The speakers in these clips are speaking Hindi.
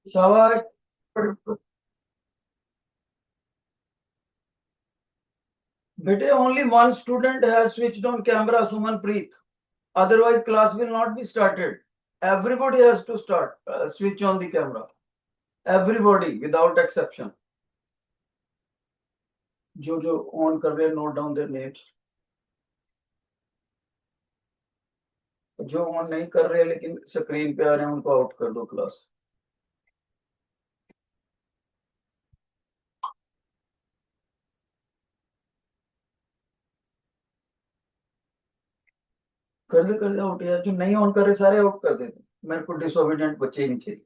शाबाश। बेटे only one student has switched on camera, Sumanpreet. Otherwise class will not be started. Everybody has to start switch on the camera. Everybody without exception. जो जो ऑन कर रहे हैं नोट डाउन देयर नेम्स। जो ऑन नहीं कर रहे हैं लेकिन स्क्रीन पे आ रहे हैं उनको आउट कर दो क्लास। कर दे आउट यार, जो नहीं ऑन कर रहे सारे आउट कर देते। मेरे को डिसोबीडिएंट बच्चे ही नहीं चाहिए।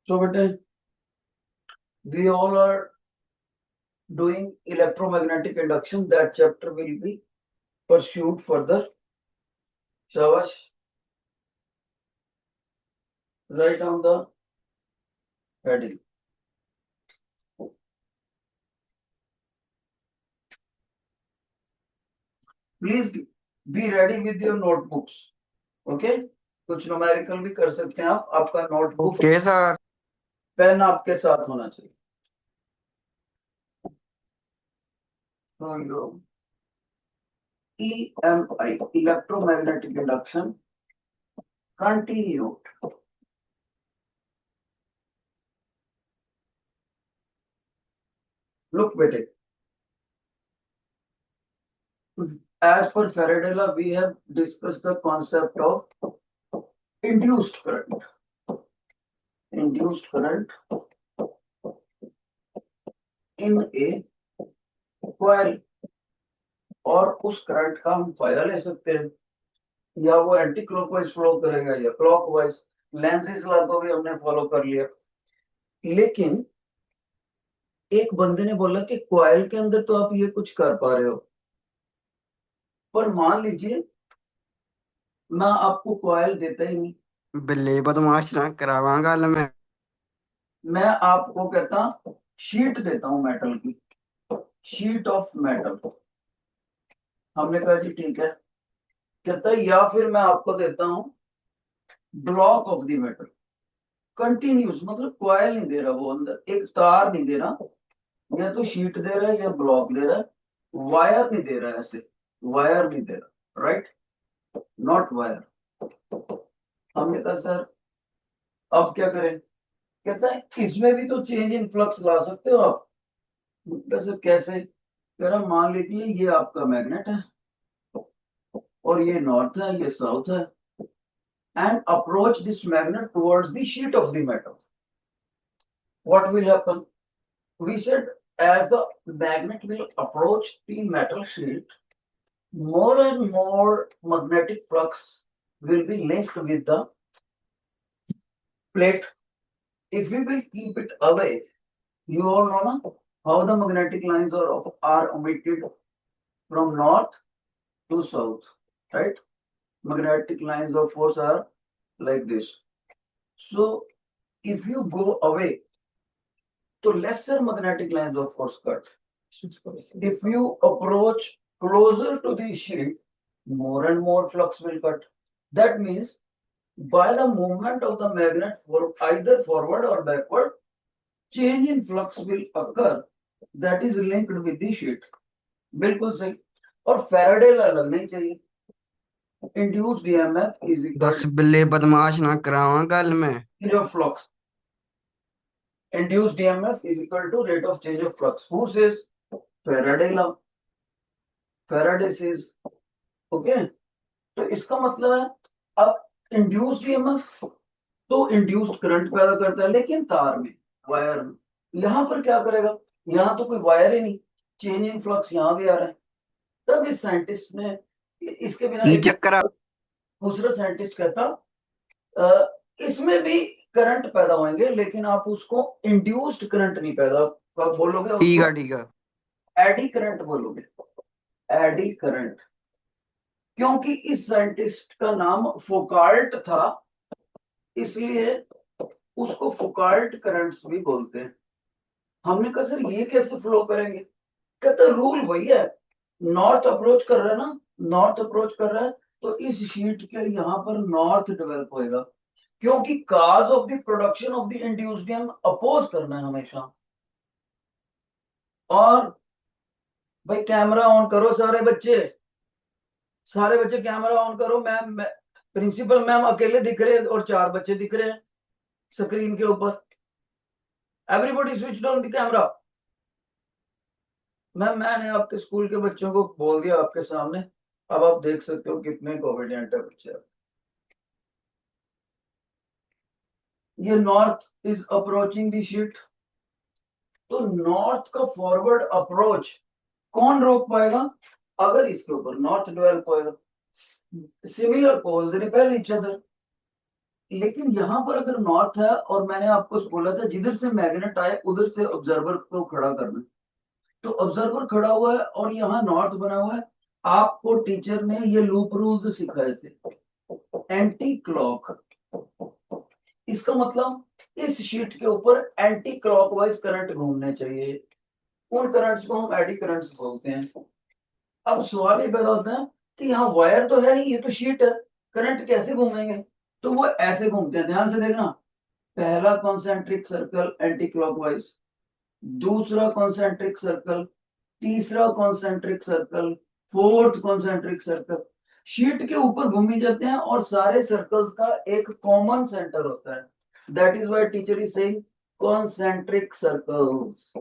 So बेटे, we all are doing electromagnetic induction. That chapter will be pursued further. Shabash. Write on the heading. Please be ready with your notebooks. Okay? कुछ न्यूमेरिकल भी कर सकते हैं आप। आपका नोटबुक ओके सर। पेन आपके साथ होना चाहिए। EMI, electromagnetic induction, continued. Look बेटे, as per Faraday law, we have discussed the concept of induced current. Induced current in a coil, और उस करंट का हम फायदा ले सकते हैं, या वो एंटी क्लॉकवाइज फ्लो करेगा या क्लॉकवाइज। लेंजिस लॉ को भी हमने फॉलो कर लिया। लेकिन एक बंदे ने बोला कि कॉइल के अंदर तो आप ये कुछ कर पा रहे हो, पर मान लीजिए मैं आपको कॉइल देता ही नहीं। बिल्ले बदमाश ना करावा गल में। मैं आपको कहता शीट देता हूं मेटल की, शीट ऑफ मेटल। हमने कहा जी ठीक है। कहता है या फिर मैं आपको देता हूं block of the metal. Continuous मतलब कॉइल नहीं दे रहा, वो अंदर एक तार नहीं दे रहा, या तो शीट दे रहा है या ब्लॉक दे रहा है। वायर नहीं दे रहा है, ऐसे वायर नहीं दे रहा, राइट, नॉट वायर। हमने कहा सर अब क्या करें। कहता है इसमें भी तो चेंज इन फ्लक्स ला सकते हो आप। सर कैसे। कह रहा मान लीजिए ये आपका मैग्नेट है और ये नॉर्थ है ये साउथ है, and approach this magnet towards the sheet of the metal. What will happen, we said as the magnet will approach the metal sheet, more and more magnetic flux will be linked with the plate. If we will keep it away, you all know na, how the magnetic lines are omitted from north to south, right? Magnetic lines of force are like this. So if you go away, so lesser magnetic lines of force cut. If you approach closer to the sheet, more and more flux will cut. That means by the movement of the magnet for either forward or backward, change in flux will occur that is linked with the sheet. बिल्कुल सही। और फैराडे लॉ लगना ही चाहिए। इंड्यूस्ड ईएमएफ इज इक्वल दस बिल्ले बदमाश ना करावा गल में। to of flux. Induced EMF is equal to rate of change of flux. Who says? Faraday law. Faraday says, okay. तो इसका मतलब है अब इंड्यूस्ड ईएमएफ तो इंड्यूस्ड करंट पैदा करता है, लेकिन तार में, वायर में। यहां पर क्या करेगा, यहां तो कोई वायर ही नहीं, चेंज इन फ्लक्स यहां भी आ रहा है। तब इस साइंटिस्ट ने इसके बिना की एक चक्कर आ? दूसरा साइंटिस्ट कहता इसमें भी करंट पैदा होंगे, लेकिन आप उसको इंड्यूस्ड करंट नहीं पैदा बोलोगे, ठीक उसको है ठीक है। एडी करंट बोलोगे। एडी करंट, क्योंकि इस साइंटिस्ट का नाम फोकाल्ट था, इसलिए उसको फोकाल्ट करंट्स भी बोलते हैं। हमने कहा सर ये कैसे फ्लो करेंगे? कहते रूल वही है, नॉर्थ अप्रोच कर रहा है ना, नॉर्थ अप्रोच कर रहा है, तो इस शीट के यहाँ पर नॉर्थ डेवलप होएगा, क्योंकि cause of the production of the induced oppose करना है हमेशा। और भाई कैमरा ऑन करो सारे बच्चे, सारे बच्चे कैमरा ऑन करो। मैम, प्रिंसिपल मैम अकेले दिख रहे हैं और 4 बच्चे दिख रहे हैं स्क्रीन के ऊपर। Everybody switch on the camera. Ma'am मैंने आपके स्कूल के बच्चों को बोल दिया आपके सामने, अब आप देख सकते हो कितने कोविडेंट है बच्चे। ये north is approaching the sheet, तो नॉर्थ का फॉरवर्ड अप्रोच कौन रोक पाएगा? अगर इसके ऊपर नॉर्थ डेवलप होएगा, similar poles repel each other. लेकिन यहां पर अगर नॉर्थ है और मैंने आपको बोला था जिधर से मैग्नेट आए उधर से ऑब्जर्वर को खड़ा करना, तो ऑब्जर्वर खड़ा हुआ है और यहाँ नॉर्थ बना हुआ है। आपको टीचर ने ये लूप रूल्स सिखाए थे, एंटी क्लॉक। इसका मतलब इस शीट के ऊपर एंटी क्लॉकवाइज करंट घूमने चाहिए, उन करंट्स को हम एडी करंट्स बोलते हैं। अब सवाल ये पैदा होता है कि यहाँ वायर तो है नहीं, ये तो शीट है, करंट कैसे घूमेंगे? तो वो ऐसे घूमते हैं, ध्यान से देखना। पहला कॉन्सेंट्रिक सर्कल एंटी क्लॉकवाइज, दूसरा कॉन्सेंट्रिक सर्कल, तीसरा concentric circle, fourth concentric circle. Sheet के ऊपर घूमी जाते हैं और सारे सर्कल्स का एक कॉमन सेंटर होता है। That is why teacher is saying concentric circles.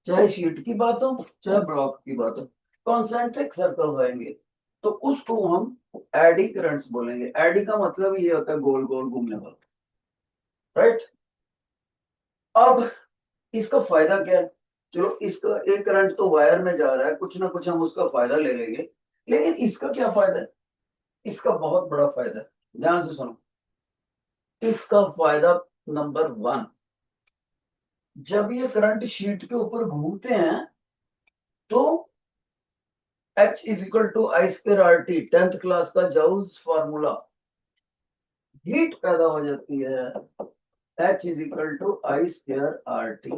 चाहे शीट की बात हो चाहे ब्लॉक की बात हो, कॉन्सेंट्रिक सर्कल होंगे, तो उसको हम एडी करंट्स बोलेंगे। एडी का मतलब ये होता है गोल गोल घूमने वाला, राइट। अब इसका फायदा क्या है? चलो इसका एक करंट तो वायर में जा रहा है, कुछ ना कुछ हम उसका फायदा ले लेंगे, लेकिन इसका क्या फायदा है? इसका बहुत बड़ा फायदा है, ध्यान से सुनो। इसका फायदा नंबर 1, जब ये करंट शीट के ऊपर घूमते हैं तो H is equal to I square R T, 10th class का जाउल्स फार्मूला, हीट पैदा हो जाती है। H is equal to I square R T.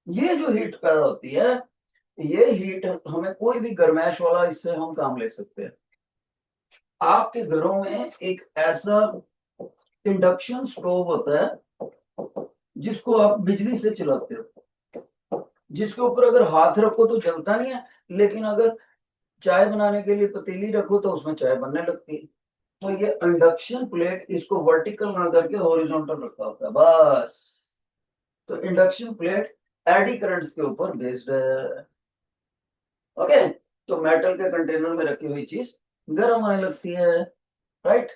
ये जो हीट पैदा होती है, ये हीट हमें कोई भी गर्मैश वाला इससे हम काम ले सकते हैं। आपके घरों में एक ऐसा इंडक्शन स्टोव होता है जिसको आप बिजली से चलाते हो, जिसके ऊपर अगर हाथ रखो तो जलता नहीं है, लेकिन अगर चाय बनाने के लिए पतीली रखो तो उसमें चाय बनने लगती है। तो ये इंडक्शन प्लेट इसको वर्टिकल ना करके हॉरिजॉन्टल रखा होता है बस। तो इंडक्शन प्लेट एडी करंट्स के ऊपर बेस्ड है। ओके, तो मेटल के कंटेनर में रखी हुई चीज गर्म होने लगती है, राइट।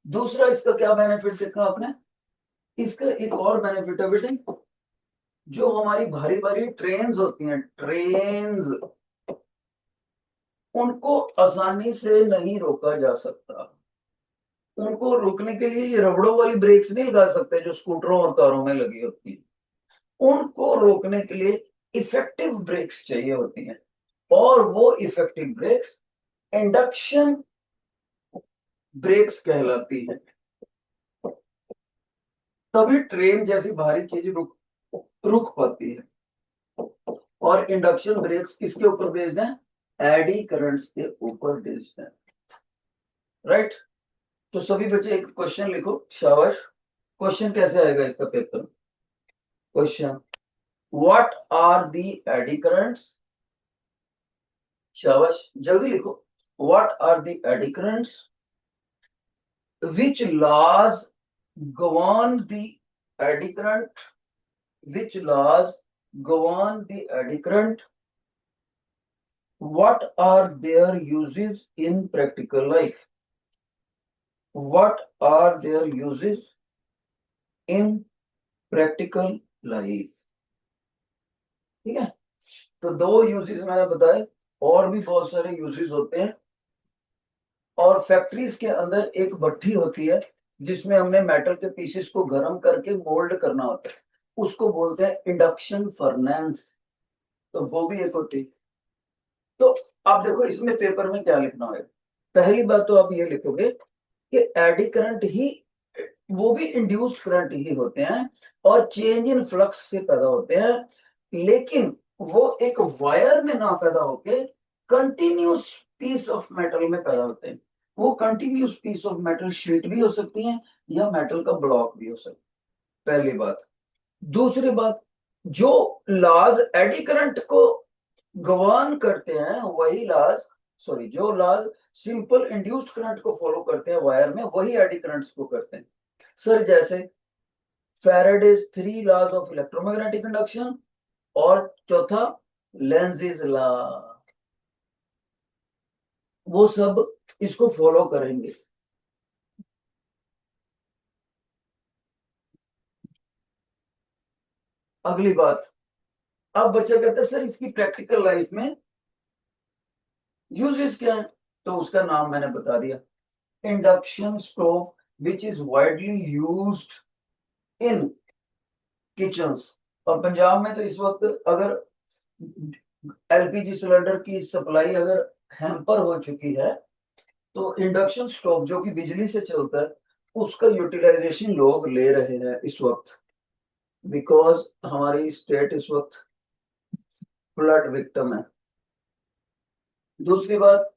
दूसरा इसका क्या बेनिफिट देखा आपने? इसका एक और बेनिफिट है बेटे, जो हमारी भारी भारी ट्रेन्स होती हैं, ट्रेन्स, उनको आसानी से नहीं रोका जा सकता। उनको रोकने के लिए ये रबड़ों वाली ब्रेक्स नहीं लगा सकते जो स्कूटरों और कारों में लगी होती है। उनको रोकने के लिए इफेक्टिव ब्रेक्स चाहिए होती हैं, और वो इफेक्टिव ब्रेक्स इंडक्शन ब्रेक्स कहलाती है। तभी ट्रेन जैसी भारी चीज रुक रुक पाती है। और इंडक्शन ब्रेक्स किसके ऊपर बेस्ड है? एडी करंट्स के ऊपर बेस्ड है, राइट। तो सभी बच्चे एक क्वेश्चन लिखो, शाबाश। क्वेश्चन कैसे आएगा इसका पेपर? Question, what are the eddy currents? शाबाश, जल्दी लिखो। What are the eddy currents? which laws govern the eddy current? Which laws govern the eddy current? What are their uses in practical life? What are their uses in practical life? ठीक है, तो 2 यूजेस मैंने बताए, और भी बहुत सारे यूजेस होते हैं। और फैक्ट्रीज के अंदर एक भट्ठी होती है जिसमें हमने मेटल के पीसेस को गर्म करके मोल्ड करना होता है, उसको बोलते हैं इंडक्शन फर्नेंस। तो वो भी एक होती है। तो आप देखो इसमें पेपर में क्या लिखना है। पहली बात तो आप ये लिखोगे कि एडी करंट ही वो भी इंड्यूस्ड करंट ही होते हैं और चेंज इन फ्लक्स से पैदा होते हैं, लेकिन वो एक वायर में ना पैदा होके कंटिन्यूस पीस ऑफ मेटल में पैदा होते हैं। वो continuous piece of metal sheet भी हो सकती है या मेटल का ब्लॉक भी हो सकता है, पहली बात। दूसरी बात, जो लॉज एडी करंट को गवर्न करते हैं वही लॉज, सॉरी, जो लॉज सिंपल इंड्यूस्ड करंट को फॉलो करते हैं वायर में, वही एडी करंट्स को करते हैं। सर जैसे Faraday's three laws of electromagnetic induction, और चौथा लेंजिस लॉ, वो सब इसको फॉलो करेंगे। अगली बात, अब बच्चा कहता है सर इसकी प्रैक्टिकल लाइफ में यूजेस क्या है, तो उसका नाम मैंने बता दिया, induction stove, which is widely used in kitchens. और पंजाब में तो इस वक्त अगर एलपीजी सिलेंडर की सप्लाई अगर हैम्पर हो चुकी है, तो इंडक्शन स्टोव जो कि बिजली से चलता है, उसका यूटिलाइजेशन लोग ले रहे हैं इस वक्त, बिकॉज हमारी स्टेट इस वक्त फ्लड विक्टिम है। दूसरी बात,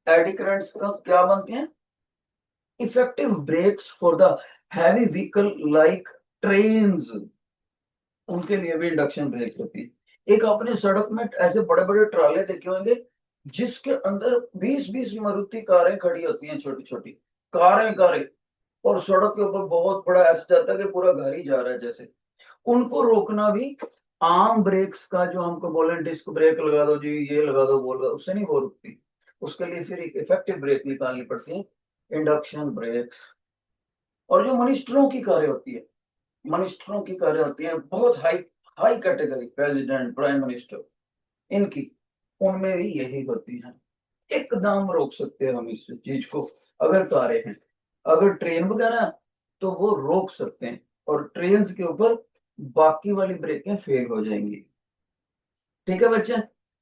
एडी करंट्स का क्या बनते हैं, effective brakes for the heavy vehicle like trains, उनके लिए भी इंडक्शन ब्रेक होती है। एक आपने सड़क में ऐसे बड़े बड़े ट्राले देखे होंगे जिसके अंदर 20-20 मारुति कारें खड़ी होती हैं, छोटी छोटी कारें कारें, और सड़क के ऊपर बहुत बड़ा ऐसा जाता है कि पूरा घर ही जा रहा है जैसे। उनको रोकना भी आम ब्रेक्स का, जो हमको बोले डिस्क ब्रेक लगा दो जी, ये लगा दो, बोल दो, उससे नहीं वो रुकती। उसके लिए फिर एक इफेक्टिव ब्रेक निकालनी पड़ती है, इंडक्शन ब्रेक्स। और जो मिनिस्टरों की कारें होती है, मिनिस्टरों की कारें होती हैं बहुत high high category, president, prime minister, इनकी, उनमें भी यही होती है। एकदम रोक सकते हैं हम इस चीज को, अगर कारें हैं। अगर ट्रेन वगैरह है, तो वो रोक सकते हैं, और ट्रेन के ऊपर बाकी वाली ब्रेकें फेल हो जाएंगी। ठीक है बच्चे,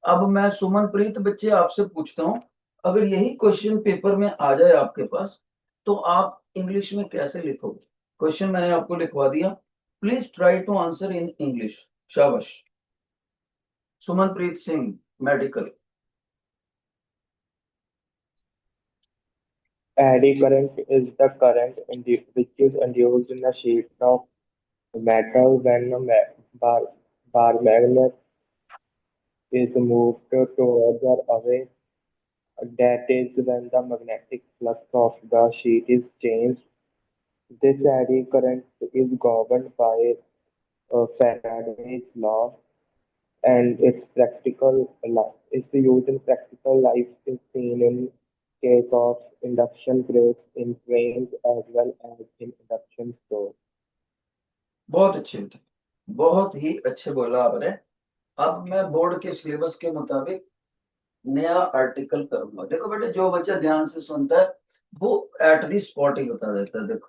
अब मैं सुमन प्रीत बच्चे आपसे पूछता हूँ, अगर यही क्वेश्चन पेपर में आ जाए आपके पास, तो आप इंग्लिश में कैसे लिखोगे? क्वेश्चन मैंने आपको लिखवा दिया, please try to answer in English. शाबाश। Sumanpreet Singh, medical. Eddy current is the current which is induced in a sheet of metal when a bar magnet is moved towards or away. That is when the magnetic flux of the sheet is changed. This eddy current is governed by Faraday's law, and its use in practical life is seen in case of induction brakes in trains as well as in induction stoves. बहुत अच्छे थे, बहुत ही अच्छे बोला आपने। अब मैं बोर्ड के सिलेबस के मुताबिक नया आर्टिकल करूंगा। देखो बेटे, जो बच्चा ध्यान से सुनता है वो एट दी स्पॉट ही बता देता है। देखो,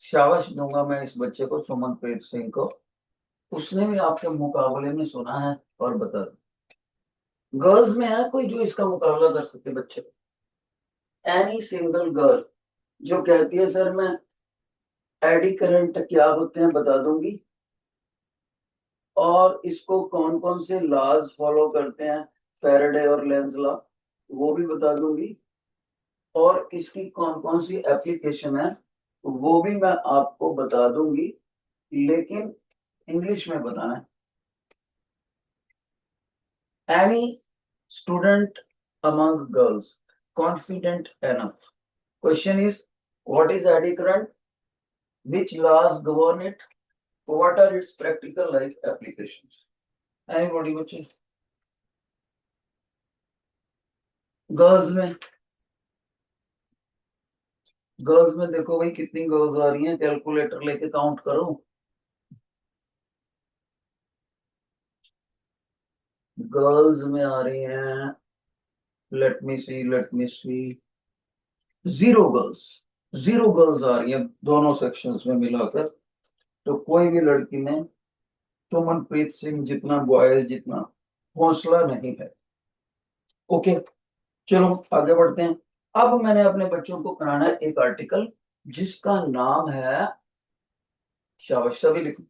शाबाश दूंगा मैं इस बच्चे को, सुमनप्रीत सिंह को, उसने भी आपके मुकाबले में सुना है और बता दो। गर्ल्स में है कोई जो इसका मुकाबला कर सके बच्चे? एनी सिंगल गर्ल जो कहती है सर मैं एडी करंट क्या होते हैं बता दूंगी, और इसको कौन कौन से लॉज फॉलो करते हैं, फैराडे और लेंज लॉ, वो भी बता दूंगी, और इसकी कौन कौन सी एप्लीकेशन है वो भी मैं आपको बता दूंगी, लेकिन इंग्लिश में बताना है। Any student among girls confident enough, question is what is eddy current, which laws govern it, what are its practical life applications? Anybody बच्चे? गर्ल्स में, गर्ल्स में देखो भाई कितनी गर्ल्स आ रही हैं, कैलकुलेटर लेके काउंट करो। गर्ल्स में आ रही हैं, लेट मी सी, जीरो गर्ल्स, जीरो गर्ल्स आ रही हैं दोनों सेक्शंस में मिलाकर। तो कोई भी लड़की में सुमनप्रीत सिंह जितना बॉयज जितना हौसला नहीं है। ओके, चलो आगे बढ़ते हैं। अब मैंने अपने बच्चों को कराना है एक आर्टिकल, जिसका नाम है, शाबाश सभी लिखो,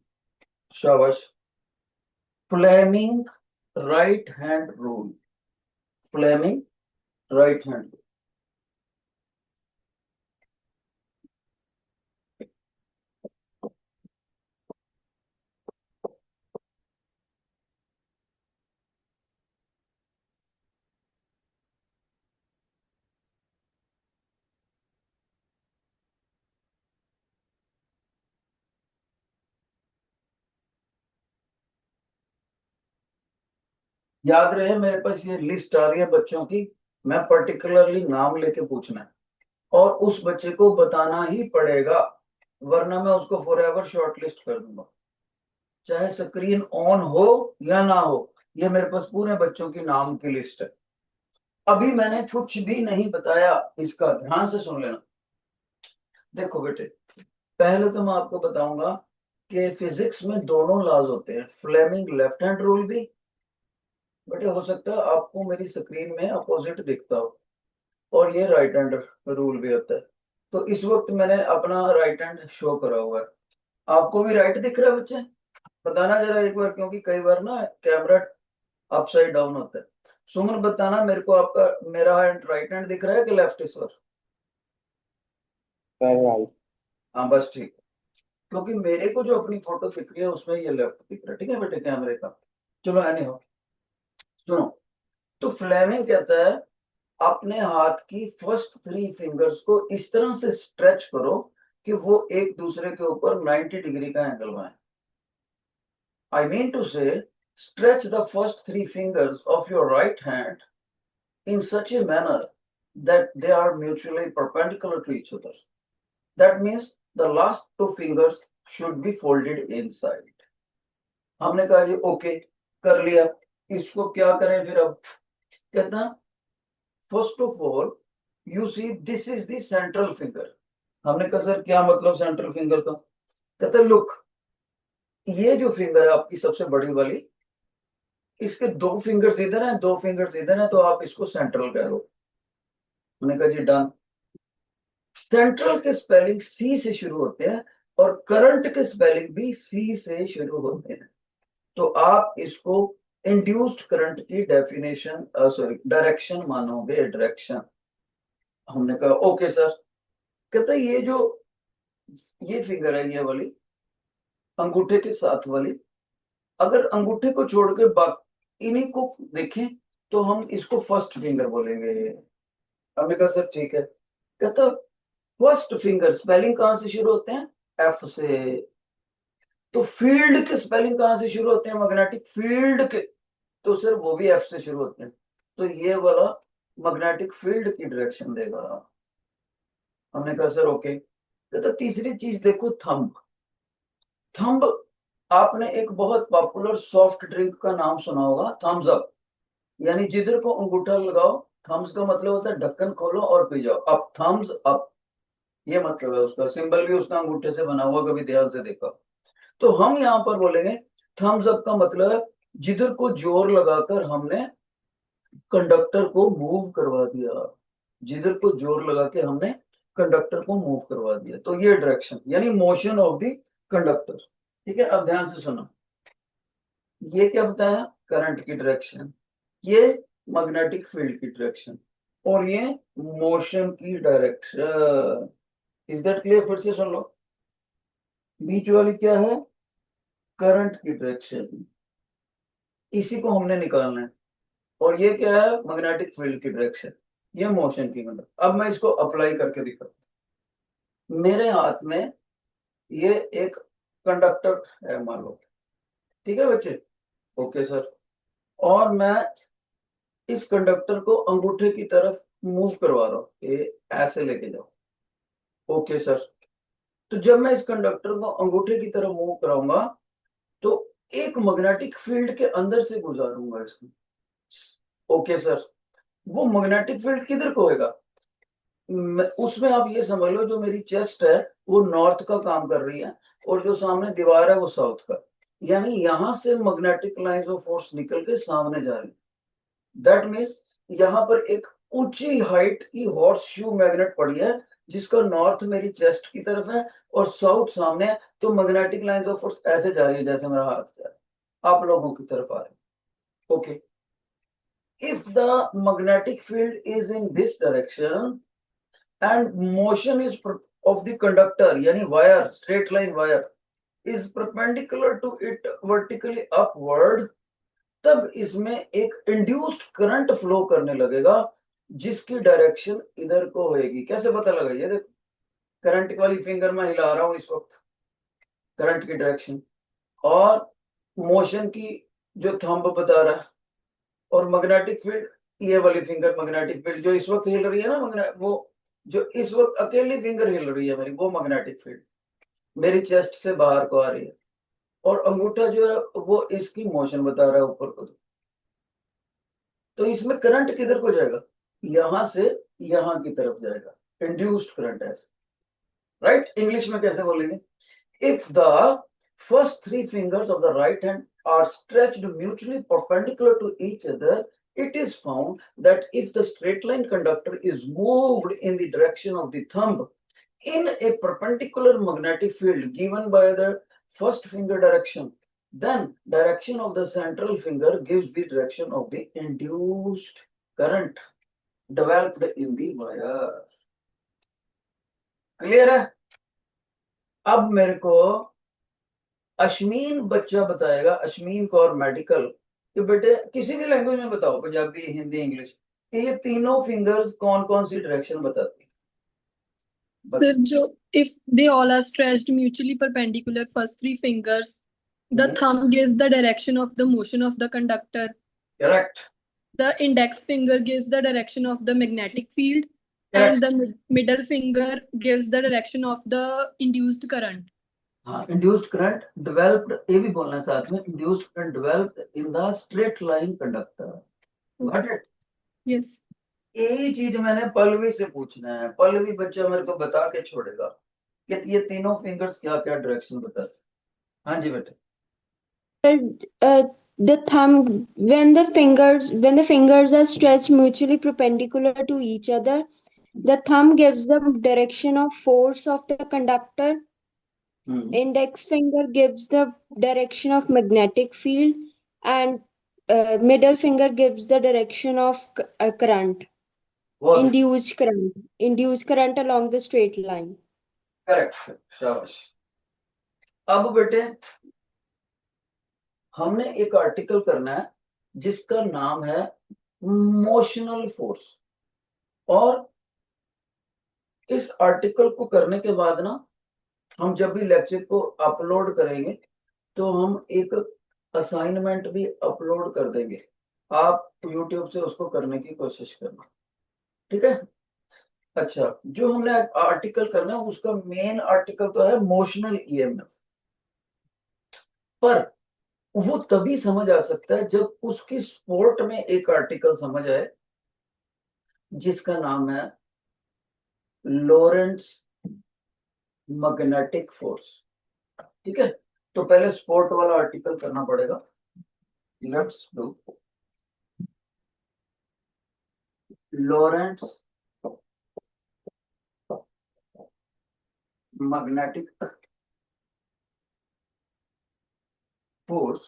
शाबाश, Fleming right hand rule. Fleming right hand. याद रहे, मेरे पास ये लिस्ट आ रही है बच्चों की, मैं पर्टिकुलरली नाम लेके पूछना है और उस बच्चे को बताना ही पड़ेगा, वरना मैं उसको फॉर एवर शॉर्टलिस्ट कर दूंगा, चाहे स्क्रीन ऑन हो या ना हो। ये मेरे पास पूरे बच्चों की नाम की लिस्ट है। अभी मैंने कुछ भी नहीं बताया, इसका ध्यान से सुन लेना। देखो बेटे, पहले तो मैं आपको बताऊंगा कि फिजिक्स में दोनों लॉज होते हैं, फ्लेमिंग लेफ्ट हैंड रूल भी। बेटे हो सकता है आपको मेरी स्क्रीन में अपोजिट दिखता हो, और ये राइट हैंड रूल भी होता है। तो इस वक्त मैंने अपना राइट हैंड शो करा हुआ है, आपको भी राइट दिख रहा है बच्चे? बताना जरा एक बार, क्योंकि कई बार ना कैमरा अपसाइड डाउन होता है। सुमन बताना मेरे को, आपका मेरा हैंड राइट हैंड दिख रहा है कि लेफ्ट इस बार? Sir right. हाँ बस ठीक है, क्योंकि मेरे को जो अपनी फोटो दिख रही है उसमें ये लेफ्ट दिख रहा है, ठीक है बेटे कैमरे का। चलो एनी हो, सुनो। तो फ्लेमिंग कहता है अपने हाथ की फर्स्ट 3 फिंगर्स को इस तरह से स्ट्रेच करो कि वो एक दूसरे के ऊपर 90 डिग्री का एंगल बनाए। आई मीन टू से, stretch the first 3 fingers of your right hand in such a manner that they are mutually perpendicular to each other. That means the last 2 fingers should be folded inside. हमने कहा जी ओके, कर लिया। इसको क्या करें फिर अब? कहता first of all you see this is the central finger. हमने कहा सर क्या मतलब सेंट्रल फिंगर का? कहता लुक, ये जो फिंगर है आपकी सबसे बड़ी वाली, इसके 2 फिंगर्स इधर हैं, 2 फिंगर्स इधर हैं, तो आप इसको सेंट्रल कह लो। हमने कहा जी डन। सेंट्रल के स्पेलिंग सी से शुरू होते हैं और करंट के स्पेलिंग भी सी से शुरू होते हैं। तो आप इसको इंड्यूस्ड करंट की डेफिनेशन, सॉरी डायरेक्शन मानोगे, डायरेक्शन। हमने कहा ओके सर। कहता ये जो ये फिंगर है, ये वाली अंगूठे के साथ वाली, अगर अंगूठे को छोड़ के बाकी इन्हीं को देखें तो हम इसको फर्स्ट फिंगर बोलेंगे। हमने कहा सर ठीक है। कहता फर्स्ट फिंगर स्पेलिंग कहां से शुरू होते हैं? एफ से। तो फील्ड के स्पेलिंग कहां से शुरू होते हैं? मैग्नेटिक फील्ड के, तो सर वो भी एफ से शुरू होते हैं। तो ये वाला मैग्नेटिक फील्ड की डायरेक्शन देगा। हमने कहा सर ओके। तो तीसरी चीज देखो, थंब। थंब, आपने एक बहुत पॉपुलर सॉफ्ट ड्रिंक का नाम सुना होगा, थम्स अप। यानी जिधर को अंगूठा लगाओ, थम्स का मतलब होता है ढक्कन खोलो और पी जाओ, अप थम्स अप, ये मतलब है उसका। सिंबल भी उसका अंगूठे से बना हुआ, कभी ध्यान से देखा? तो हम यहाँ पर बोलेंगे थम्स अप का मतलब है जिधर को जोर लगाकर हमने कंडक्टर को मूव करवा दिया, जिधर को जोर लगा के हमने कंडक्टर को मूव करवा दिया, तो ये डायरेक्शन यानी मोशन ऑफ द कंडक्टर। ठीक है, अब ध्यान से सुनो। ये क्या बताया? करंट की डायरेक्शन, ये मैग्नेटिक फील्ड की डायरेक्शन, और ये मोशन की डायरेक्शन। Is that clear? फिर से सुन लो। बीच वाली क्या है? करंट की डायरेक्शन, इसी को हमने निकालना है। और ये क्या है? मैग्नेटिक फील्ड की डायरेक्शन, ये मोशन की मतलब। अब मैं इसको अप्लाई करके दिखाता हूं। मेरे हाथ में ये एक कंडक्टर है मान लो, ठीक है बच्चे? Okay sir. और मैं इस कंडक्टर को अंगूठे की तरफ मूव करवा रहा हूँ, ये ऐसे लेके जाओ। Okay sir. तो जब मैं इस कंडक्टर को अंगूठे की तरफ मूव कराऊंगा तो एक मैग्नेटिक फील्ड के अंदर से गुजारूंगा इसको। Okay sir. वो मैग्नेटिक फील्ड किधर को होगा? उसमें आप ये समझ लो, जो मेरी चेस्ट है वो नॉर्थ का काम कर रही है और जो सामने दीवार है वो साउथ का। यानी यहां से मैग्नेटिक लाइंस ऑफ फोर्स निकल के सामने जा रही है। दैट मीन्स यहाँ पर एक ऊंची हाइट की हॉर्स शू मैग्नेट पड़ी है जिसका नॉर्थ मेरी चेस्ट की तरफ है और साउथ सामने है, तो मैग्नेटिक लाइंस ऑफ फोर्स ऐसे जा रही है जैसे मेरा हाथ जा रहा है, आप लोगों की तरफ आ रहे हैं। Okay, if the magnetic field is in this direction and motion is of the conductor yani wire, straight line wire is perpendicular to it vertically upward, तब इसमें एक इंड्यूस्ड करंट फ्लो करने लगेगा जिसकी डायरेक्शन इधर को होएगी। कैसे पता लगा? ये देखो, करंट वाली फिंगर मैं हिला रहा हूं इस वक्त, करंट की डायरेक्शन, और मोशन की जो थंब बता रहा है, और मैग्नेटिक फील्ड ये वाली फिंगर, मैग्नेटिक फील्ड जो इस वक्त हिल रही है ना, वो जो इस वक्त अकेली फिंगर हिल रही है मेरी, वो मैग्नेटिक फील्ड मेरी चेस्ट से बाहर को आ रही है, और अंगूठा जो है वो इसकी मोशन बता रहा है ऊपर को। तो इसमें करंट किधर को जाएगा? यहां से यहां की तरफ जाएगा, इंड्यूस्ड करंट है, राइट? इंग्लिश में कैसे बोलेंगे? If the first three fingers of the right hand are stretched mutually perpendicular to each other, it is found that if the straight line conductor is moved in the direction of the thumb in a perpendicular magnetic field given by the first finger direction, then direction of the central finger gives the direction of the induced current developed in the wire. Clear है? अब मेरे को अश्मीन बच्चा बताएगा, अश्मीन कौर मेडिकल, कि बेटे किसी भी लैंग्वेज में बताओ, पंजाबी, हिंदी, इंग्लिश, कि ये तीनों फिंगर्स कौन कौन सी डायरेक्शन बताती है? Sir, if they all are stretched mutually perpendicular, first three fingers, the thumb gives the direction of the motion of the conductor. Correct. The index finger gives the direction of the magnetic field. Correct. And the middle finger gives the direction of the induced current. हाँ, induced current developed, ये भी बोलना है साथ में, induced current developed in the straight line conductor. Got it? Yes. यही चीज मैंने पल्लवी से पूछना है। पल्लवी बच्चा मेरे को बता के छोड़ेगा कि ये तीनों फिंगर्स क्या क्या डायरेक्शन बताते हैं। हाँ जी बेटे। The thumb, when the fingers are stretched mutually perpendicular to each other, the thumb gives the direction of force of the conductor. Index finger gives the direction of magnetic field, and middle finger gives the direction of current. Induced current along the straight line. Correct, शाबाश। अब बेटे हमने एक आर्टिकल करना है जिसका नाम है मोशनल फोर्स, और इस आर्टिकल को करने के बाद ना हम जब भी लेक्चर को अपलोड करेंगे तो हम एक असाइनमेंट भी अपलोड कर देंगे, आप YouTube से उसको करने की कोशिश करना, ठीक है? अच्छा, जो हमने आर्टिकल करना है उसका मेन आर्टिकल तो है मोशनल EMF, पर वो तभी समझ आ सकता है जब उसकी स्पोर्ट में एक आर्टिकल समझ आए जिसका नाम है लॉरेंट्ज मैग्नेटिक फोर्स, ठीक है? तो पहले स्पोर्ट वाला आर्टिकल करना पड़ेगा। लेट्स डू लॉरेंट्ज मैग्नेटिक फोर्स,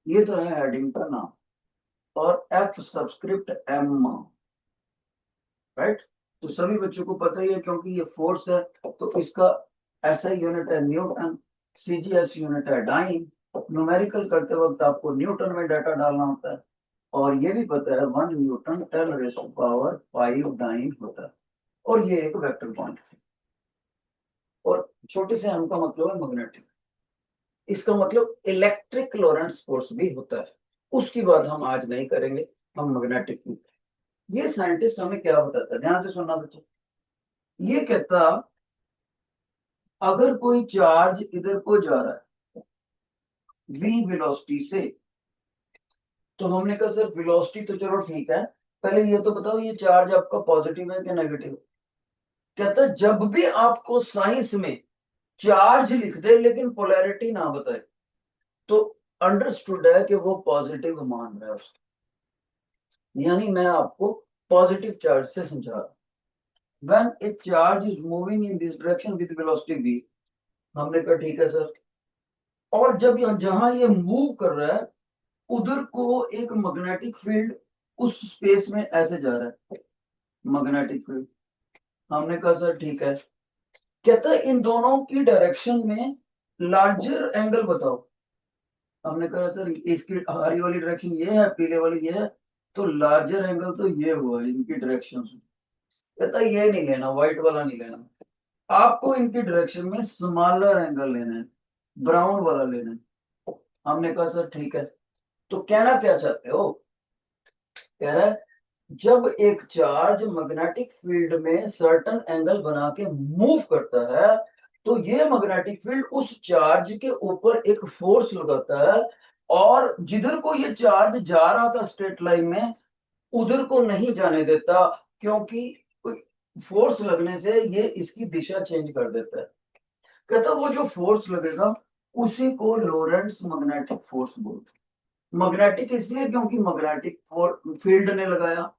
ये तो है हेडिंग का नाम, और F सबस्क्रिप्ट M, राइट? तो सभी बच्चों को पता ही है क्योंकि ये फोर्स है तो इसका SI यूनिट है न्यूटन, CGS यूनिट है डाइन, न्यूमेरिकल करते वक्त आपको न्यूटन में डाटा डालना होता है, और ये भी पता है 1 न्यूटन 10⁵ डाइन होता है, और ये एक वेक्टर क्वांटिटी, और छोटे से m का मतलब है मैग्नेटिक, इसका मतलब इलेक्ट्रिक लॉरेंट्ज फोर्स भी होता है, उसकी बात हम आज नहीं करेंगे, हम मैग्नेटिक की। ये साइंटिस्ट हमें क्या बताता है, ध्यान से सुनना बच्चों। ये कहता अगर कोई चार्ज इधर को जा रहा है v वेलोसिटी से, तो हमने कहा सर वेलोसिटी तो चलो ठीक है, पहले ये तो बताओ ये चार्ज आपका पॉजिटिव है कि नेगेटिव? कहता जब भी आपको साइंस में चार्ज लिख दे लेकिन पोलैरिटी ना बताए तो अंडरस्टूड है कि वो पॉजिटिव मान रहा है उसको, यानी मैं आपको पॉजिटिव चार्ज से समझा रहा हूं। when a charge is moving in this direction with velocity v, हमने कहा ठीक है सर, और जब जहां ये मूव कर रहा है उधर को एक मैग्नेटिक फील्ड उस स्पेस में ऐसे जा रहा है, मैग्नेटिक फील्ड। हमने कहा सर ठीक है, कहता है इन दोनों की डायरेक्शन में लार्जर एंगल बताओ। हमने कहा सर इसकी हरी वाली डायरेक्शन ये है, पीले वाली ये है, तो लार्जर एंगल तो ये हुआ इनकी डायरेक्शन से। कहता है ये नहीं लेना, व्हाइट वाला नहीं लेना, आपको इनकी डायरेक्शन में स्मॉलर एंगल लेना है, ब्राउन वाला लेना है। हमने कहा सर ठीक है, तो कहना क्या चाहते हो? कह रहा है जब एक चार्ज मैग्नेटिक फील्ड में सर्टेन एंगल बना के मूव करता है तो ये मैग्नेटिक फील्ड उस चार्ज के ऊपर एक फोर्स लगाता है, और जिधर को ये चार्ज जा रहा था स्ट्रेट लाइन में उधर को नहीं जाने देता, क्योंकि फोर्स लगने से ये इसकी दिशा चेंज कर देता है। कहता वो जो फोर्स लगेगा उसी को लोरेंट्स मैग्नेटिक फोर्स बोलते हैं। मैग्नेटिक इसलिए क्योंकि मैग्नेटिक फील्ड ने लगाया,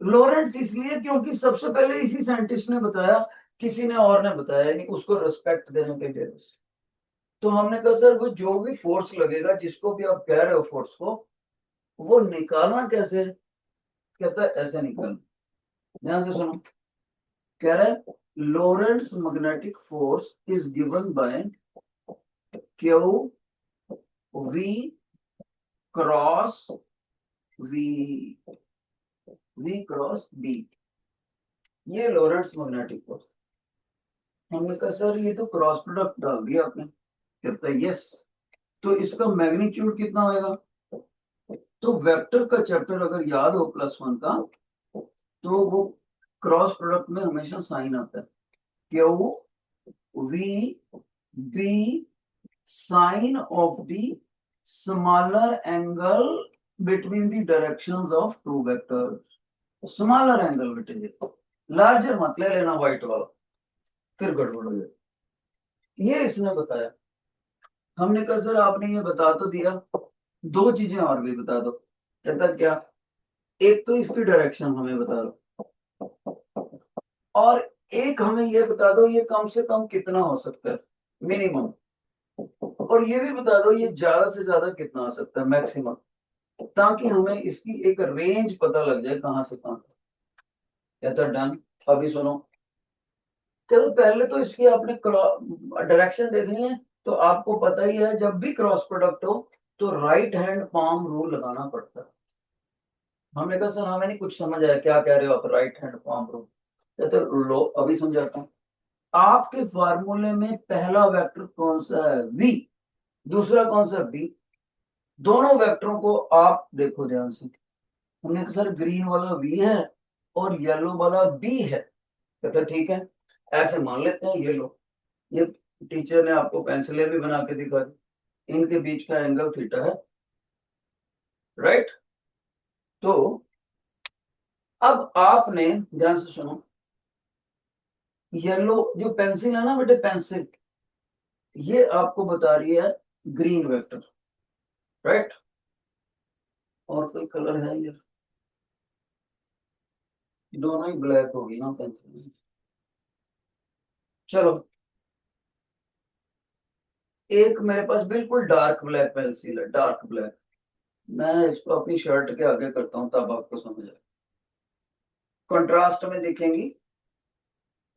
लोरेंट्स इसलिए क्योंकि सबसे पहले इसी साइंटिस्ट ने बताया, किसी ने और ने बताया, यानी उसको रिस्पेक्ट देने के लिए। तो हमने कहा सर वो जो भी फोर्स लगेगा, जिसको भी आप कह रहे हो फोर्स को, वो निकालना कैसे? कहता है ऐसे निकालना, ध्यान से सुनो। कह रहा है Lorentz magnetic force is given by q v cross v cross B, ये लोरेंट्स मैग्नेटिक फोर्स। हमने कहा सर ये तो क्रॉस प्रोडक्ट डाल दिया आपने। कहता है यस, तो इसका मैग्नीट्यूड कितना होगा? तो वेक्टर का चैप्टर अगर याद हो +1 का, तो वो क्रॉस प्रोडक्ट में हमेशा साइन आता है, q v B sine of the smaller angle between the directions of two vectors. Smaller angle बेटे, लार्जर मत ले लेना व्हाइट वाला, फिर गड़बड़ हो जाए। ये इसने बताया। हमने कहा सर आपने ये बता तो दिया, दो चीजें और भी बता दो। कहता क्या? एक तो इसकी डायरेक्शन हमें बता दो, और एक हमें ये बता दो ये कम से कम कितना हो सकता है, मिनिमम, और ये भी बता दो ये ज्यादा से ज्यादा कितना हो सकता है, मैक्सिमम, ताकि हमें इसकी एक रेंज पता लग जाए कहां से कहां। कहता डन। अभी सुनो, चलो पहले तो इसकी आपने डायरेक्शन देखनी है, तो आपको पता ही है जब भी क्रॉस प्रोडक्ट हो तो राइट हैंड पाम रूल लगाना पड़ता है। हमने कहा सर हमें नहीं कुछ समझ आया, क्या कह रहे हो आप राइट हैंड पाम रूल? तो लो अभी समझाता हूँ। आपके फार्मूले में पहला वेक्टर कौन सा है? v, दूसरा कौन सा? b। दोनों वेक्टरों को आप देखो ध्यान से। हमने कहा सर ग्रीन वाला v है और येलो वाला b है। कहता ठीक है, ऐसे मान लेते हैं। ये लो, ये टीचर ने आपको पेंसिलें भी बना के दिखा दी, इनके बीच का एंगल थीटा है, राइट? तो अब आपने ध्यान से सुनो, येलो जो पेंसिल है ना बेटे, पेंसिल, ये आपको बता रही है ग्रीन वेक्टर, राइट? और कोई कलर है ये? दोनों ही ब्लैक होगी ना पेंसिल। चलो, एक मेरे पास बिल्कुल डार्क ब्लैक पेंसिल है, डार्क ब्लैक। मैं इसको अपनी शर्ट के आगे करता हूं तब आपको समझ आए। कंट्रास्ट में देखेंगी,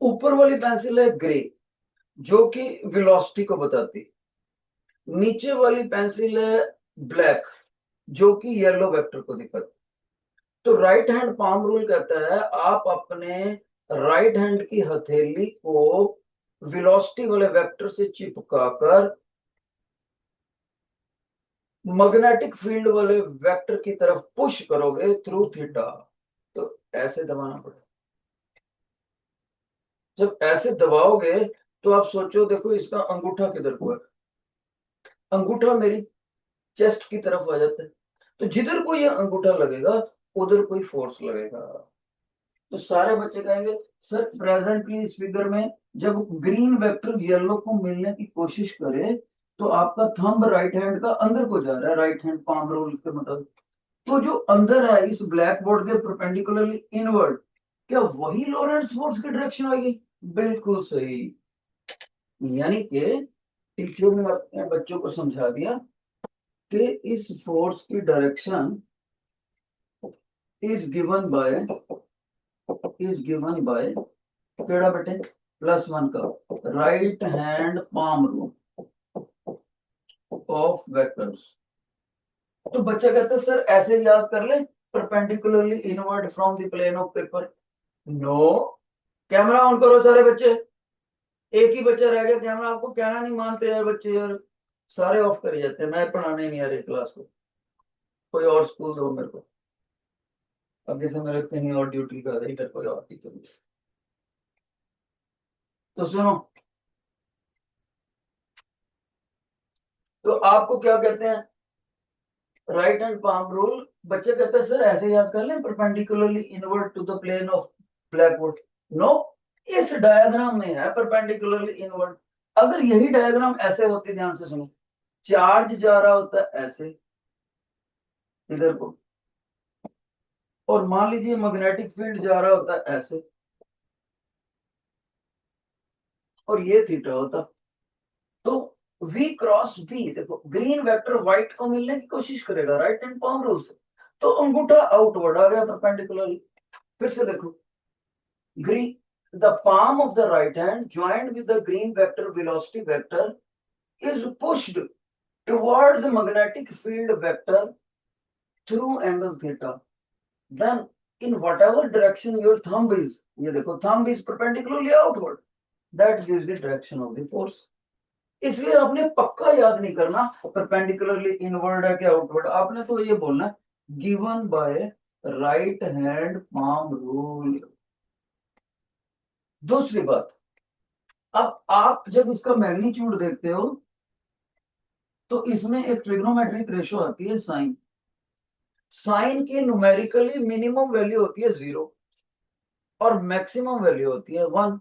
ऊपर वाली पेंसिल है ग्रे जो कि वेलोसिटी को बताती, नीचे वाली पेंसिल है ब्लैक जो कि येलो वेक्टर को दिखाती। तो राइट हैंड पाम रूल कहता है आप अपने राइट हैंड की हथेली को वेलोसिटी वाले वेक्टर से चिपकाकर मैग्नेटिक फील्ड वाले वेक्टर की तरफ पुश करोगे थ्रू थीटा, तो ऐसे दबाना पड़ेगा। जब ऐसे दबाओगे तो आप सोचो, देखो इसका अंगूठा किधर को है, अंगूठा मेरी चेस्ट की तरफ आ जाता है, तो जिधर को ये अंगूठा लगेगा उधर कोई फोर्स लगेगा। तो सारे बच्चे कहेंगे सर प्रेजेंटली इस फिगर में जब ग्रीन वेक्टर येलो को मिलने की कोशिश करे तो आपका थंब राइट हैंड का अंदर को जा रहा है, राइट हैंड पाम रूल के मुताबिक। तो जो अंदर है इस ब्लैक बोर्ड के परपेंडिकुलरली इनवर्ड, क्या वही लॉरेंट्ज फोर्स की डायरेक्शन होगी? बिल्कुल सही। यानी कि टीचर ने अपने बच्चों को समझा दिया कि इस फोर्स की डायरेक्शन इज गिवन बाय केड़ा बेटे +1 का right hand palm rule of vectors. तो बच्चा कहता है सर ऐसे याद कर ले, perpendicularly inward from the plane of paper. No. Camera on करो सारे बच्चे। एक ही बच्चा रह गया कैमरा, आपको कहना नहीं मानते यार बच्चे यार, सारे ऑफ कर जाते हैं। मैं पढ़ाने नहीं आ रही क्लास को, कोई और स्कूल दो मेरे को। आगे से मेरे कहीं और ड्यूटी कर रही, इधर कोई और टीचर। तो सुनो, तो आपको क्या कहते हैं, राइट हैंड पाम रूल। बच्चे कहते हैं सर ऐसे याद कर लें, perpendicularly inward to the plane of blackboard. No, इस डायग्राम में है परपेंडिकुलरली इनवर्ड। अगर यही डायग्राम ऐसे होती, ध्यान से सुनो, चार्ज जा रहा होता है ऐसे इधर को, और मान लीजिए मैग्नेटिक फील्ड जा रहा होता है ऐसे, और ये थीटा होता, तो v क्रॉस b, देखो ग्रीन वेक्टर व्हाइट को मिलने की कोशिश करेगा राइट हैंड पाम रूल से, तो अंगूठा आउटवर्ड आ गया परपेंडिकुलरली। फिर से देखो, green, the palm of the right hand joined with the green vector velocity vector is pushed towards the magnetic field vector through angle theta. Then in whatever direction your thumb is, ये देखो thumb is perpendicularly outward, that gives the direction of the force. इसलिए आपने पक्का याद नहीं करना परपेंडिकुलरली इनवर्ड है क्या आउटवर्ड, आपने तो ये बोलना given by right hand palm rule. दूसरी बात, अब आप जब इसका मैग्नीट्यूड देखते हो तो इसमें एक ट्रिग्नोमेट्रिक रेशो आती है साइन। साइन की न्यूमेरिकली मिनिमम वैल्यू होती है 0 और मैक्सिमम वैल्यू होती है 1।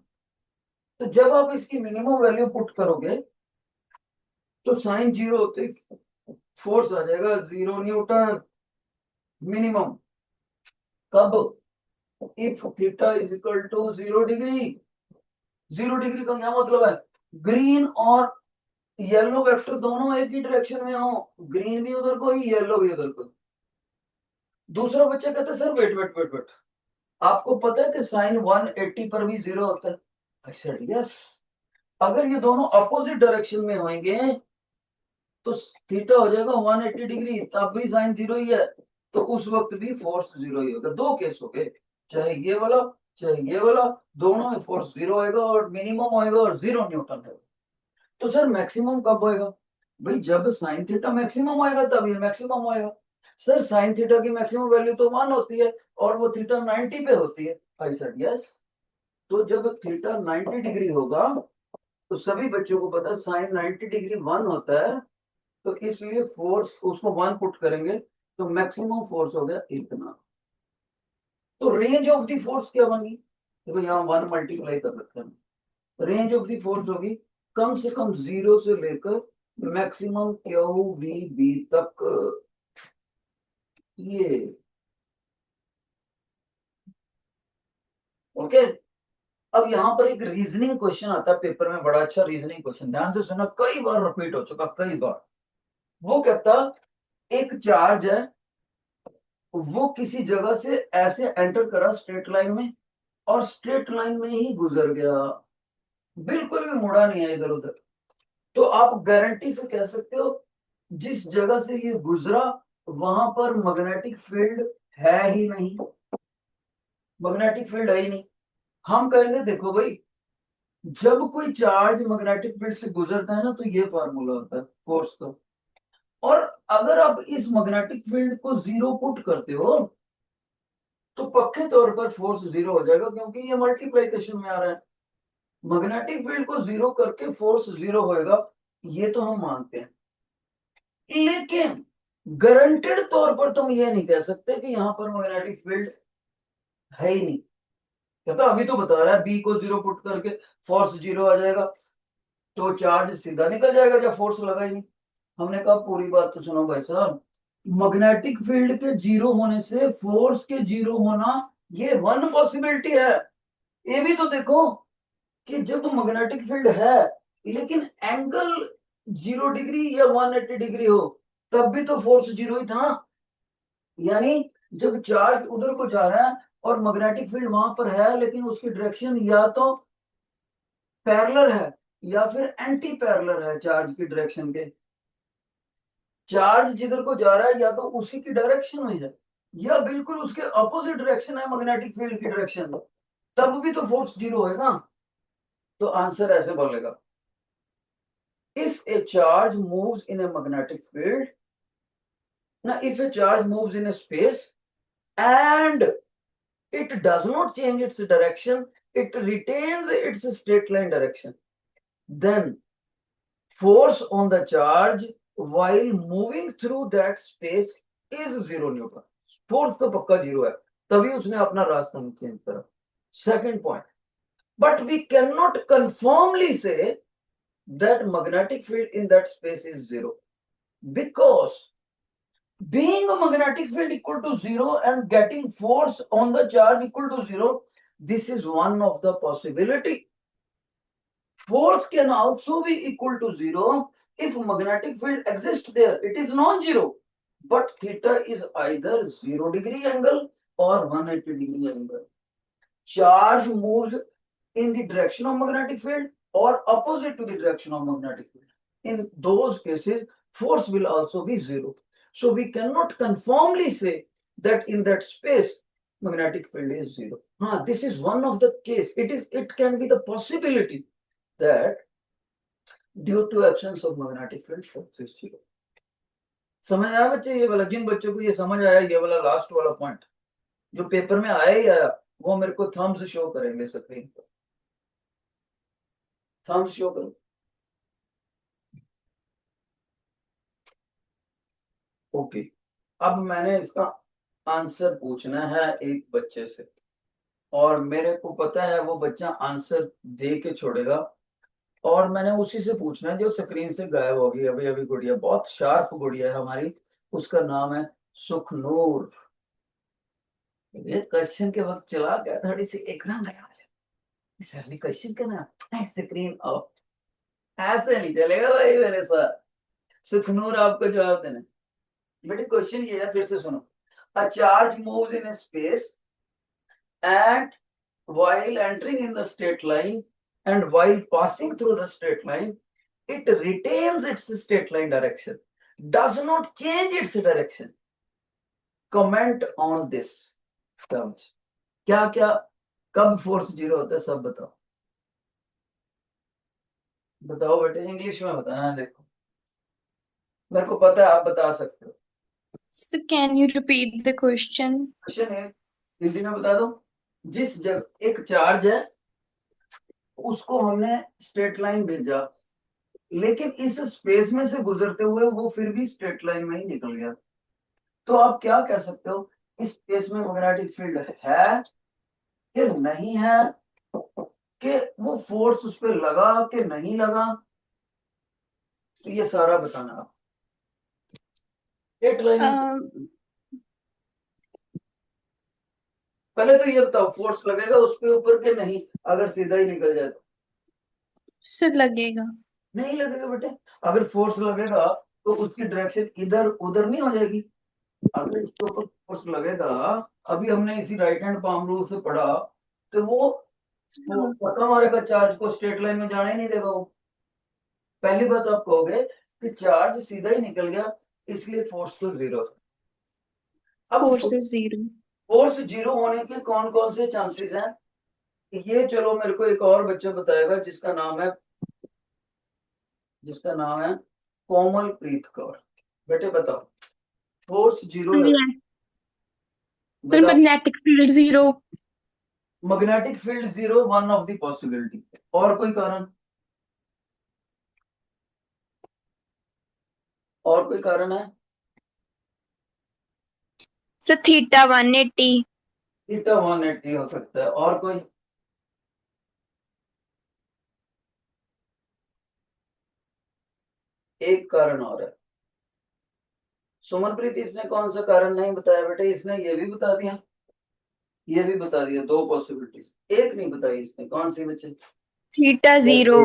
तो जब आप इसकी मिनिमम वैल्यू पुट करोगे तो साइन 0 होते फोर्स आ जाएगा 0 न्यूटन मिनिमम। कब? If theta is equal to 0 degree. 0 degree का क्या मतलब है, ग्रीन और येलो वेक्टर दोनों एक ही डायरेक्शन में हो, ग्रीन भी उधर को ही येलो भी उधर को। दूसरा बच्चा कहता है sir wait wait wait wait, आपको पता है कि साइन 180 पर भी 0 होता है? I said yes. अगर ये दोनों अपोजिट डायरेक्शन में होंगे तो थीटा हो जाएगा 180 डिग्री, तब भी साइन 0 ही है, तो उस वक्त भी फोर्स 0 ही होगा। दो केस हो गए, चाहे ये वाला चाहे ये वाला, दोनों में फोर्स 0 होएगा और मिनिमम होएगा और 0 न्यूटन है। तो सर मैक्सिमम कब होएगा? भाई जब साइन थीटा मैक्सिमम होएगा तब ये मैक्सिमम होएगा। सर साइन थीटा की मैक्सिमम वैल्यू तो 1 होती है और वो थीटा 90 पे होती है। I said yes. तो जब थीटा 90 डिग्री होगा तो सभी बच्चों को पता है साइन 90 डिग्री 1 होता है, तो इसलिए फोर्स उसको 1 पुट करेंगे तो मैक्सिमम फोर्स हो गया इतना। तो रेंज ऑफ द फोर्स क्या बनी, देखो यहाँ 1 मल्टीप्लाई कर रखते हैं। रेंज ऑफ द फोर्स होगी कम से कम 0 से लेकर मैक्सिमम क्यू वी बी तक। ये ओके। अब यहाँ पर एक रीजनिंग क्वेश्चन आता है पेपर में, बड़ा अच्छा रीजनिंग क्वेश्चन, ध्यान से सुना, कई बार रिपीट हो चुका कई बार। वो कहता एक चार्ज है, वो किसी जगह से ऐसे एंटर करा स्ट्रेट लाइन में और स्ट्रेट लाइन में ही गुजर गया, बिल्कुल भी मुड़ा नहीं है इधर उधर। तो आप गारंटी से कह सकते हो जिस जगह से ये गुजरा वहां पर मैग्नेटिक फील्ड है ही नहीं, मैग्नेटिक फील्ड है ही नहीं। हम कहेंगे देखो भाई, जब कोई चार्ज मैग्नेटिक फील्ड से गुजरता है ना तो ये फार्मूला होता है फोर्स का। और अगर आप इस मैग्नेटिक फील्ड को 0 पुट करते हो तो पक्के तौर पर फोर्स 0 हो जाएगा, क्योंकि ये मल्टीप्लिकेशन में आ रहा है। मैग्नेटिक फील्ड को 0 करके फोर्स 0 होएगा, ये तो हम मानते हैं, लेकिन गारंटेड तौर पर तुम ये नहीं कह सकते कि यहां पर मैग्नेटिक फील्ड है ही नहीं। कहता अभी तो बता रहा है बी को 0 पुट करके फोर्स 0 आ जाएगा, तो चार्ज सीधा निकल जाएगा जब फोर्स लगा ही नहीं। हमने कहा पूरी बात तो सुनो भाई साहब, मैग्नेटिक फील्ड के 0 होने से फोर्स के 0 होना ये वन पॉसिबिलिटी है। ये भी तो देखो कि जब मैग्नेटिक फील्ड है लेकिन एंगल 0 डिग्री या 180 डिग्री हो, तब भी तो फोर्स जीरो ही था। यानी जब चार्ज उधर को जा रहा है और मैग्नेटिक फील्ड वहां पर है, लेकिन उसकी डायरेक्शन या तो पैरेलल है या फिर एंटी पैरेलल है चार्ज की डायरेक्शन के। चार्ज जिधर को जा रहा है या तो उसी की डायरेक्शन में है या बिल्कुल उसके अपोजिट डायरेक्शन है मैग्नेटिक फील्ड की डायरेक्शन में, तब भी तो फोर्स जीरो होगा। तो आंसर ऐसे बोलेगा, if a charge moves in a magnetic field, now if a charge moves in a space and it does not change its direction, it retains its straight line direction, then force on the charge while moving through that space is 0 Newton. Force तो पक्का जीरो है, तभी उसने अपना रास्ता नहीं चेंज करा। Second point, but we can not confirmly say that magnetic field in that space is zero, because being a magnetic field equal to zero and getting force on the charge equal to zero, this is one of the possibility. Force can also be equal to zero if magnetic field exists there. It is non-zero, but theta is either 0 degree angle or 180 degree angle. Charge moves in the direction of magnetic field or opposite to the direction of magnetic field. In those cases, force will also be zero. So we cannot conformly say that in that space magnetic field is zero. This is one of the case. It can be the possibility that due to absence of magnetic field, force is zero. समझ आया बच्चे? ये वाला, जिन बच्चों को ये समझ आया, ये वाला लास्ट वाला पॉइंट जो पेपर में आया ही आया, वो मेरे को थम्स शो करेंगे स्क्रीन पर। थम्स शो करो। ओके, अब मैंने इसका आंसर पूछना है एक बच्चे से, और मेरे को पता है वो बच्चा आंसर दे के छोड़ेगा, और मैंने उसी से पूछना है जो स्क्रीन से गायब होगी अभी अभी। गुड़िया बहुत शार्प गुड़िया है हमारी, उसका नाम है सुखनूर। ये क्वेश्चन के वक्त चला गया थोड़ी सी, एकदम गया सर ने क्वेश्चन का ना स्क्रीन ऑफ, ऐसे नहीं चलेगा भाई मेरे साथ। सुखनूर आपको जवाब देना बेटे। क्वेश्चन ये है, फिर से सुनो। A charge moves in a space and while entering in the straight line and while passing through the straight line, it retains its straight line direction, does not change its direction. Comment on this terms. क्या क्या कब फोर्स जीरो होता है, सब बताओ। बताओ बेटे, इंग्लिश में बताना। देखो मेरे को पता है आप बता सकते हो। So can you repeat the question? Question है, हिंदी में बता दो। जिस जगह एक चार्ज है उसको हमने स्ट्रेट लाइन भेजा, लेकिन इस स्पेस में से गुजरते हुए वो फिर भी स्ट्रेट लाइन में ही निकल गया, तो आप क्या कह सकते हो, इस स्पेस में मैग्नेटिक फील्ड है कि नहीं है, कि वो फोर्स उस पर लगा कि नहीं लगा, तो ये सारा बताना आप। स्ट्रेट लाइन पहले तो ये बताओ, फोर्स लगेगा उसके ऊपर कि नहीं, अगर सीधा ही निकल जाए तो? सर लगेगा। नहीं लगेगा बेटे। अगर फोर्स लगेगा तो उसकी डायरेक्शन इधर उधर नहीं हो जाएगी। अगर इसके ऊपर फोर्स लगेगा, अभी हमने इसी राइट हैंड पाम रूल से पढ़ा, तो वो खत्म मारेगा चार्ज को, स्ट्रेट लाइन में जाने ही नहीं देगा वो। पहली बात आप कहोगे कि चार्ज सीधा ही निकल गया, इसलिए फोर्स तो जीरो। अब force is zero. Force zero होने के कौन कौन से चांसेस हैं, ये चलो मेरे को एक और बच्चा बताएगा जिसका नाम है कोमलप्रीत कौर। बेटे बताओ, फोर्स जीरो है, magnetic field zero. Magnetic field zero, one of the possibility. और कोई कारण? और कोई कारण है? Sir theta 180। थीटा 180 हो सकता है। और कोई? एक कारण और है। सुमनप्रीत, इसने कौन सा कारण नहीं बताया बेटे? इसने ये भी बता दिया ये भी बता दिया, दो पॉसिबिलिटीज, एक नहीं बताई इसने, कौन सी बच्चे? थीटा 0।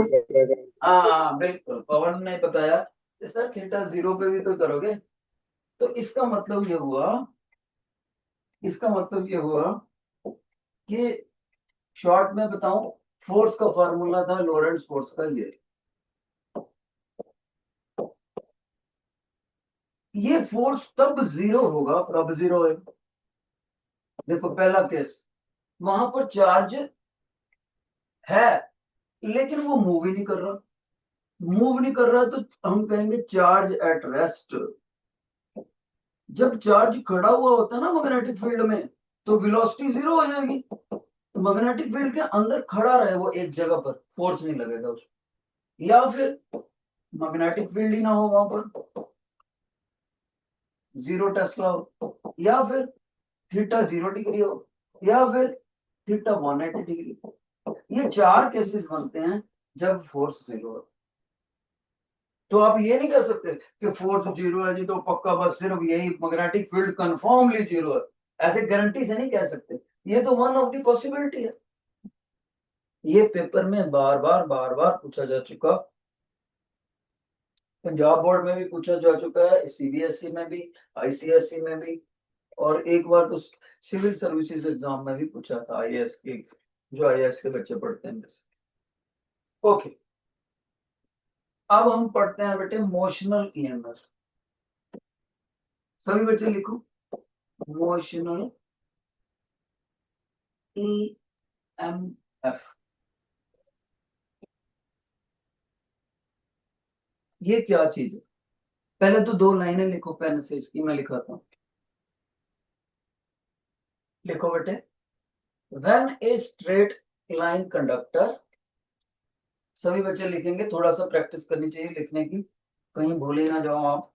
हाँ बिल्कुल, पवन ने बताया सर थीटा 0 पे भी तो करोगे। तो इसका मतलब ये हुआ, इसका मतलब ये हुआ कि शॉर्ट में बताऊं, फोर्स का फार्मूला था लॉरेंट्ज फोर्स का ये फोर्स तब जीरो होगा, कब जीरो है? देखो पहला केस, वहां पर चार्ज है लेकिन वो मूव ही नहीं कर रहा, मूव नहीं कर रहा तो हम कहेंगे चार्ज एट रेस्ट। जब चार्ज खड़ा हुआ होता है ना मैग्नेटिक फील्ड में, तो वेलोसिटी जीरो हो जाएगी। मैग्नेटिक फील्ड के अंदर खड़ा रहे वो एक जगह पर, फोर्स नहीं लगेगा उसको। या फिर मैग्नेटिक फील्ड ही ना हो वहां पर, जीरो टेस्ला हो, या फिर थीटा 0 डिग्री हो, या फिर थीटा 180 डिग्री। ये चार केसेस बनते हैं जब फोर्स जीरो है। तो आप ये नहीं कह सकते कि फोर्स जीरो है जी तो पक्का बस सिर्फ यही मैग्नेटिक फील्ड कंफर्मली जीरो है, ऐसे गारंटी से नहीं कह सकते। ये तो वन ऑफ द पॉसिबिलिटी है। ये पेपर में बार बार पूछा जा चुका, पंजाब बोर्ड में भी पूछा जा चुका है, सीबीएसई में भी, आईसीएसई में भी, और एक बार तो सिविल सर्विसेज एग्जाम में भी पूछा था, आईएएस के, जो आईएएस के बच्चे पढ़ते हैं। ओके, अब हम पढ़ते हैं बेटे मोशनल ईएमएफ। सभी बच्चे लिखो, मोशनल ईएमएफ। ये क्या चीज है? पहले तो दो लाइनें लिखो पेन से, इसकी मैं लिखाता हूं। लिखो बेटे, when a straight line conductor, सभी बच्चे लिखेंगे, थोड़ा सा प्रैक्टिस करनी चाहिए लिखने की, कहीं भूल ही ना जाओ आप।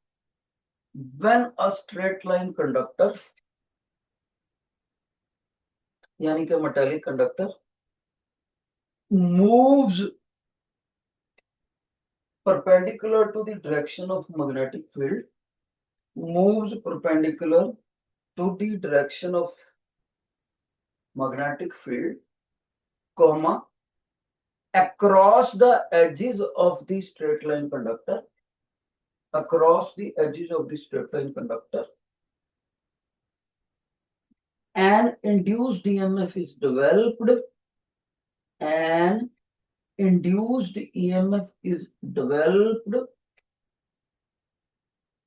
When a straight line conductor, यानी कि metallic conductor, moves perpendicular to the direction of magnetic field, moves perpendicular to the direction of magnetic field, comma, across the edges of the straight line conductor, across the edges of the straight line conductor, and induced EMF is developed, and induced EMF is developed,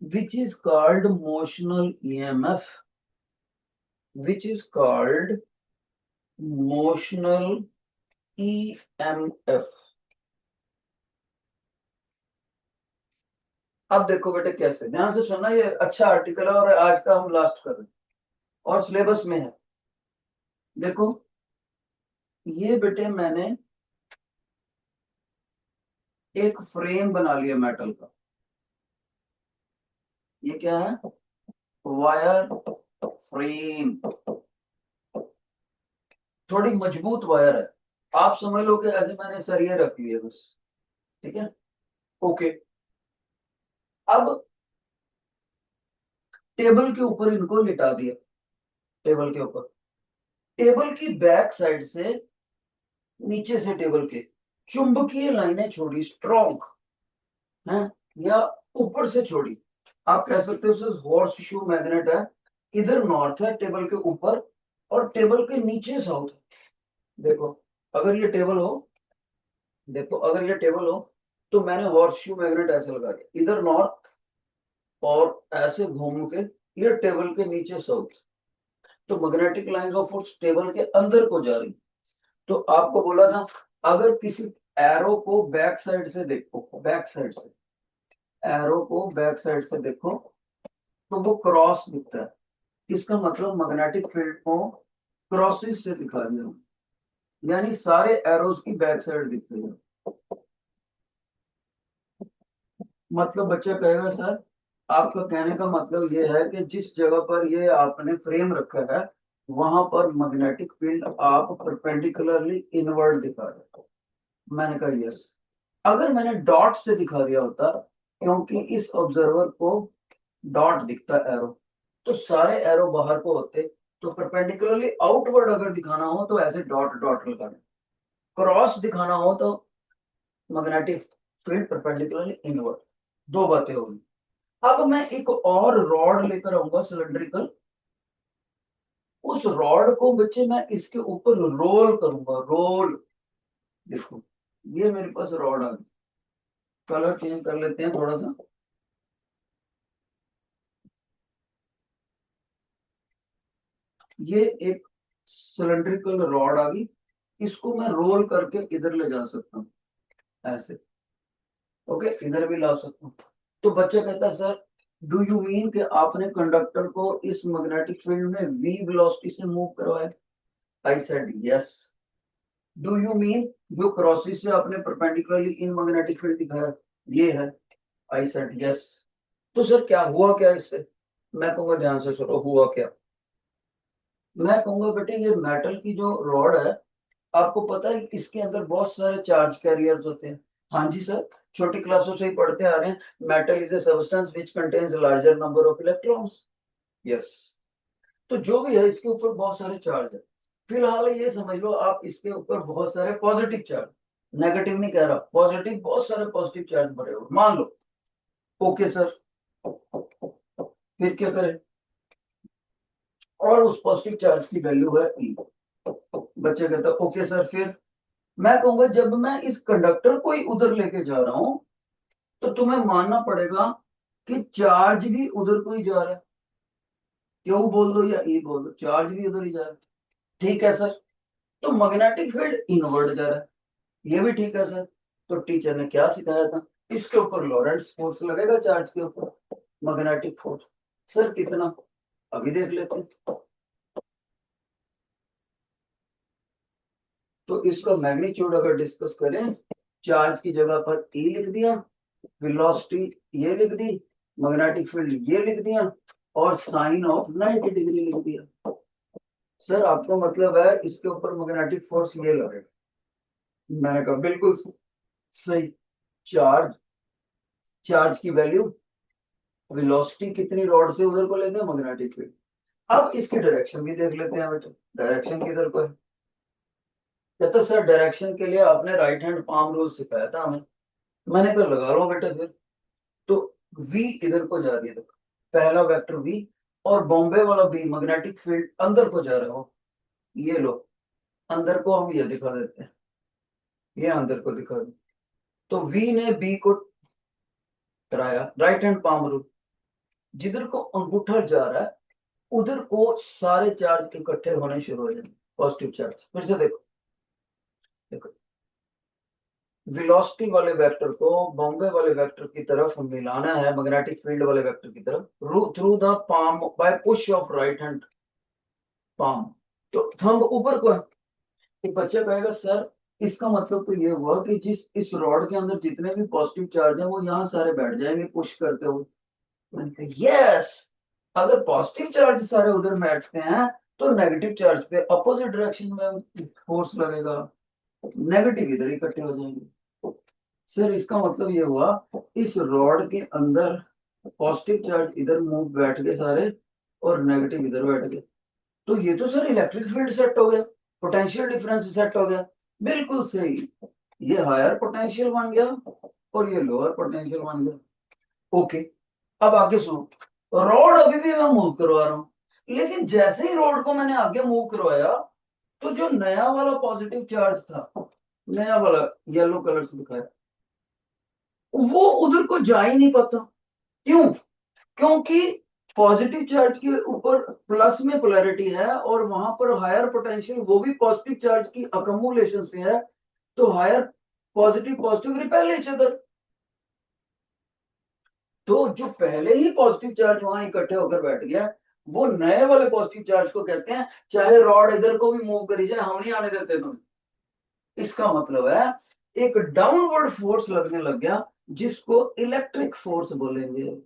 which is called motional EMF, which is called motional EMF। अब देखो बेटे कैसे, ध्यान से सुनना, ये अच्छा आर्टिकल है और आज का हम लास्ट कर रहे हैं और सिलेबस में है। देखो ये बेटे मैंने एक फ्रेम बना लिया मेटल का, ये क्या है? वायर फ्रेम, थोड़ी मजबूत वायर है, आप समझ लो कि ऐसे मैंने सरिये रख लिए बस, ठीक है? ओके, अब टेबल के ऊपर इनको लिटा दिया, टेबल के ऊपर, टेबल की बैक साइड से, नीचे से टेबल के चुंबकीय लाइनें छोड़ी, स्ट्रॉन्ग है, या ऊपर से छोड़ी, आप कह सकते हो हॉर्स शू मैग्नेट है, इधर नॉर्थ है टेबल के ऊपर और टेबल के नीचे साउथ है। देखो अगर ये टेबल हो, देखो अगर ये टेबल हो तो मैंने हॉर्स शू मैग्नेट ऐसे लगा दिया, इधर नॉर्थ और ऐसे घूम के ये टेबल के नीचे साउथ, तो magnetic lines of force table के अंदर को जा रही। तो आपको बोला था अगर किसी एरो को बैक साइड से देखो, बैक साइड से एरो को बैक साइड से देखो तो वो क्रॉस दिखता है, इसका मतलब मैग्नेटिक फील्ड को क्रॉसेस से दिखा दिया, यानी सारे एरोज की बैक साइड दिख रही है। मतलब बच्चा कहेगा सर आपका कहने का मतलब ये है कि जिस जगह पर ये आपने फ्रेम रखा है वहां पर मैग्नेटिक फील्ड आप परपेंडिकुलरली इनवर्ड दिखा रहे हो। मैंने कहा यस। अगर मैंने डॉट से दिखा दिया होता, क्योंकि इस ऑब्जर्वर को डॉट दिखता एरो, तो सारे एरो बाहर को होते तो परपेंडिकुलरली आउटवर्ड अगर दिखाना हो तो ऐसे डॉट डॉट लगा दें, क्रॉस दिखाना हो तो मैग्नेटिक फील्ड परपेंडिकुलरली इनवर्ड। दो बातें होगी। अब मैं एक और रॉड लेकर आऊंगा सिलेंड्रिकल, उस रॉड को बच्चे मैं इसके ऊपर रोल करूंगा, रोल। देखो ये मेरे पास रॉड आ गई, कलर चेंज कर लेते हैं थोड़ा सा। ये एक सिलेंड्रिकल रॉड आ गई, इसको मैं रोल करके इधर ले जा सकता हूँ ऐसे, ओके, इधर भी ला सकता हूँ। तो बच्चा कहता है सर डू यू मीन कि आपने कंडक्टर को इस मैग्नेटिक फील्ड में v वेलोसिटी से मूव करवाया? I said yes. Do you mean जो क्रॉसिस से आपने परपेंडिकुलरली इन मैग्नेटिक फील्ड दिखाया ये है? I said yes. तो सर क्या हुआ क्या इससे? मैं कहूंगा ध्यान से सुनो हुआ क्या। मैं कहूंगा बेटे ये मेटल की जो रॉड है, आपको पता है इसके अंदर बहुत सारे चार्ज कैरियर्स होते हैं। हाँ जी सर, छोटी क्लासों से ही पढ़ते आ रहे हैं, metal is a substance which contains larger number of electrons. Yes. तो जो भी है इसके ऊपर बहुत सारे चार्ज है। फिलहाल ये समझ लो आप इसके ऊपर बहुत सारे पॉजिटिव चार्ज, नेगेटिव नहीं कह रहा, पॉजिटिव, बहुत सारे पॉजिटिव चार्ज भरे हुए मान लो। ओके सर, फिर क्या करें? और उस पॉजिटिव चार्ज की वैल्यू है ई। बच्चे कहते हैं ओके सर फिर? मैं कहूंगा जब मैं इस कंडक्टर को ही उधर लेके जा रहा हूं तो तुम्हें मानना पड़ेगा कि चार्ज भी उधर को ही जा रहा है। क्यों बोल दो या ई बोल दो, चार्ज भी उधर ही जा रहा है। ठीक है सर। तो मैग्नेटिक फील्ड इनवर्ड जा रहा है, ये भी ठीक है सर। तो टीचर ने क्या सिखाया था? इसके ऊपर लॉरेंट्ज फोर्स लगेगा, चार्ज के ऊपर मैग्नेटिक फोर्स। सर कितना? अभी देख लेते हैं। तो इसका मैग्नीट्यूड अगर डिस्कस करें, चार्ज की जगह पर ई लिख दिया, वेलोसिटी ये लिख दी, मैग्नेटिक फील्ड ये लिख दिया, और साइन ऑफ 90 डिग्री लिख दिया। सर आपका मतलब है इसके ऊपर मैग्नेटिक फोर्स ये लगेगा? मैंने कहा बिल्कुल सही। चार्ज, चार्ज की वैल्यू, वेलोसिटी कितनी रॉड से उधर को लेंगे, मैग्नेटिक फील्ड। अब इसकी डायरेक्शन भी देख लेते हैं बेटे, डायरेक्शन किधर को है? कहता सर डायरेक्शन के लिए आपने राइट हैंड पाम रूल सिखाया था हमें। मैंने कहा लगा लो बेटे फिर। तो v इधर को जा रही है, देखो पहला वेक्टर v, और बॉम्बे वाला b मैग्नेटिक फील्ड अंदर को जा रहा हो। ये लो, अंदर को हम ये दिखा देते हैं, ये अंदर को दिखा दो। तो v ने b को कराया राइट हैंड पाम रूल, जिधर को अंगूठा जा रहा है उधर को सारे चार्ज इकट्ठे होने शुरू हो जाएंगे, पॉजिटिव चार्ज। फिर से देखो, देखो वेलोसिटी वाले वेक्टर को बॉम्बे वाले वेक्टर की तरफ मिलाना है, मैग्नेटिक फील्ड वाले वेक्टर की तरफ, through the palm by push of right hand palm. तो थंब ऊपर को है। एक बच्चा कहेगा सर इसका मतलब तो ये हुआ कि जिस इस रॉड के अंदर जितने भी पॉजिटिव चार्ज है वो यहाँ सारे बैठ जाएंगे पुश करते हुए। मैंने कहा यस, अगर पॉजिटिव चार्ज सारे उधर बैठते हैं तो नेगेटिव चार्ज पे अपोजिट डायरेक्शन में फोर्स लगेगा, नेगेटिव इधर इकट्ठे हो जाएंगे। सर इसका मतलब ये हुआ इस रॉड के अंदर पॉजिटिव चार्ज इधर मूव बैठ गए सारे और नेगेटिव इधर बैठ गए। तो ये तो सर इलेक्ट्रिक फील्ड सेट हो गया, पोटेंशियल डिफरेंस सेट हो गया। बिल्कुल सही, ये हायर पोटेंशियल बन गया और ये लोअर पोटेंशियल बन गया। ओके, अब आगे सुनो, रॉड अभी भी मैं मूव करवा रहा हूं, लेकिन जैसे ही रॉड को मैंने आगे मूव करवाया तो जो नया वाला पॉजिटिव चार्ज था, नया वाला येलो कलर से दिखाया, वो उधर को जा ही नहीं पाता। क्यों? क्योंकि पॉजिटिव चार्ज के ऊपर प्लस में पोलैरिटी है और वहां पर हायर पोटेंशियल वो भी पॉजिटिव चार्ज की अकमुलेशन से है, तो higher positive positive repel each other. तो जो पहले ही पॉजिटिव चार्ज वहां इकट्ठे होकर बैठ गया वो नए वाले पॉजिटिव चार्ज को कहते हैं चाहे रॉड इधर को भी मूव करी जाए हम नहीं आने देते तुम्हें। इसका मतलब है एक डाउनवर्ड फोर्स लगने लग गया जिसको इलेक्ट्रिक फोर्स बोलेंगे।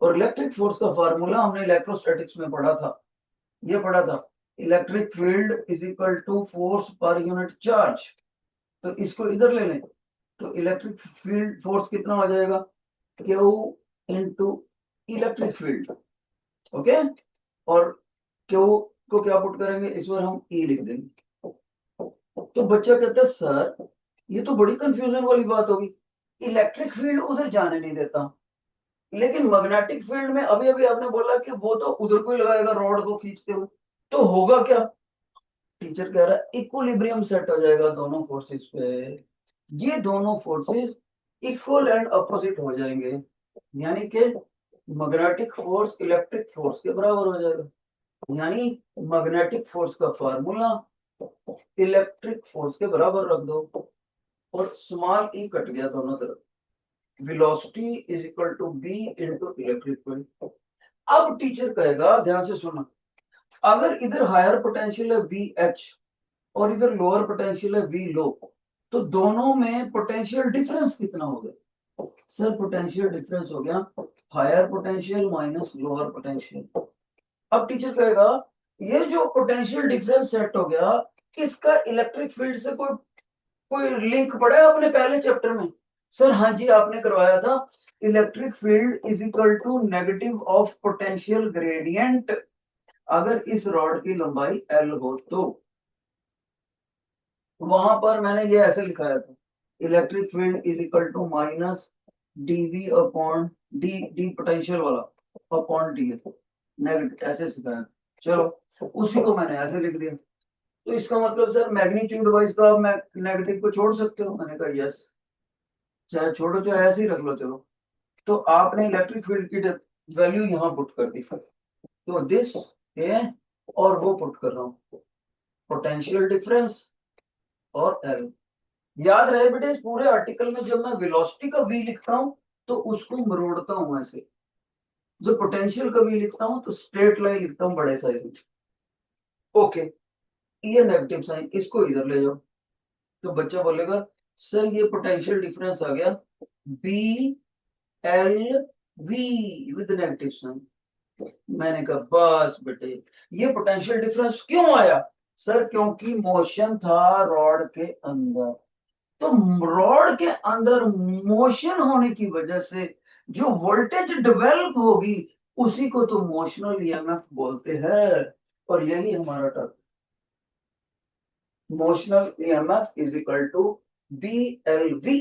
और इलेक्ट्रिक फोर्स का फार्मूला हमने इलेक्ट्रोस्टैटिक्स में पढ़ा था, ये पढ़ा था, electric field is equal to force per unit charge. तो इसको इधर ले लें तो इलेक्ट्रिक फील्ड फोर्स कितना हो जाएगा, Q into electric field, okay, और क्यू को क्या पुट करेंगे, इस बार हम ई लिख देंगे। तो बच्चा कहता है सर ये तो बड़ी कंफ्यूजन वाली बात होगी, इलेक्ट्रिक फील्ड उधर जाने नहीं देता, लेकिन मैग्नेटिक फील्ड में अभी अभी आपने बोला कि वो तो उधर को ही लगाएगा रॉड को खींचते हुए, तो होगा क्या? टीचर कह रहा है इक्विलिब्रियम सेट हो जाएगा दोनों फोर्सेस पे, ये दोनों फोर्सेस इक्वल एंड अपोजिट हो जाएंगे, यानी कि मैग्नेटिक फोर्स इलेक्ट्रिक फोर्स के बराबर हो जाएगा, यानी मैग्नेटिक फोर्स का फार्मूला इलेक्ट्रिक फोर्स के बराबर रख दो, और स्मॉल ई कट गया दोनों तरफ, velocity is equal to B into electric field. अब टीचर कहेगा, ध्यान से सुना, अगर इधर हायर पोटेंशियल है वी एच और इधर लोअर पोटेंशियल है वी लो, तो दोनों में पोटेंशियल डिफरेंस कितना हो गया? सर पोटेंशियल डिफरेंस हो गया higher potential minus lower potential. अब टीचर कहेगा ये जो पोटेंशियल डिफरेंस सेट हो गया, इसका इलेक्ट्रिक फील्ड से कोई कोई लिंक पड़ा है अपने पहले चैप्टर में? सर हाँ जी, आपने करवाया था, electric field is equal to negative of potential gradient अगर इस रॉड की लंबाई एल हो तो। वहां पर मैंने ये ऐसे लिखाया था, electric field is equal to minus d V upon d, d potential वाला अपॉन डी नेगेटिव, ऐसे सिखाया। चलो उसी को मैंने ऐसे लिख दिया, तो इसका मतलब सर मैग्नीट्यूड वाइज का मैं नेगेटिव को छोड़ सकते हो? मैंने कहा यस, चाहे छोड़ो चाहे ऐसे ही रख लो। चलो, तो आपने इलेक्ट्रिक फील्ड की वैल्यू यहाँ पुट कर दी, तो दिस ए और वो पुट कर रहा हूँ पोटेंशियल डिफरेंस और एल। याद रहे बेटे, इस पूरे आर्टिकल में जब मैं वेलोसिटी का वी लिखता हूं तो उसको मरोड़ता हूं ऐसे, जो पोटेंशियल का वी लिखता हूं तो स्ट्रेट लाइन लिखता हूं बड़े साइज में। ओके, ये नेगेटिव साइन, इसको इधर ले जाओ, तो बच्चा बोलेगा सर ये पोटेंशियल डिफरेंस आ गया B L V with negative sign. मैंने कहा बस बेटे, ये पोटेंशियल डिफरेंस क्यों आया? सर क्योंकि मोशन था रॉड के अंदर, तो रॉड के अंदर मोशन होने की वजह से जो वोल्टेज डेवलप होगी उसी को तो मोशनल ईएमएफ बोलते हैं, और यही हमारा term, motional EMF is equal to B L V,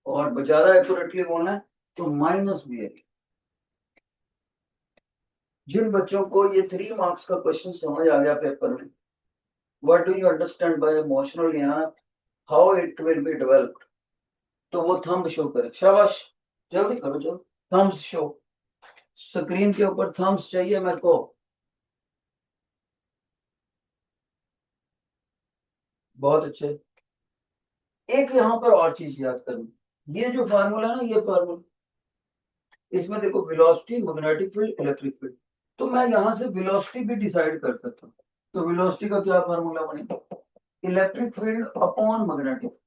और ज्यादा एक्यूरेटली बोलना है तो माइनस बी एल। जिन बच्चों को ये 3 मार्क्स का क्वेश्चन समझ आ गया पेपर में, what do you understand by motional EMF, how it will be developed, तो वो थंब शो करे। शाबाश, जल्दी करो, चलो थम्स शो, स्क्रीन के ऊपर थम्स चाहिए मेरे को। बहुत अच्छे। एक यहां पर और चीज याद करनी, ये जो फार्मूला है ना, ये फार्मूला, इसमें देखो velocity magnetic field electric field, तो मैं यहां से वेलोसिटी भी डिसाइड कर सकता हूँ। तो वेलोसिटी का क्या फार्मूला बनेगा? इलेक्ट्रिक फील्ड अपॉन मैग्नेटिक,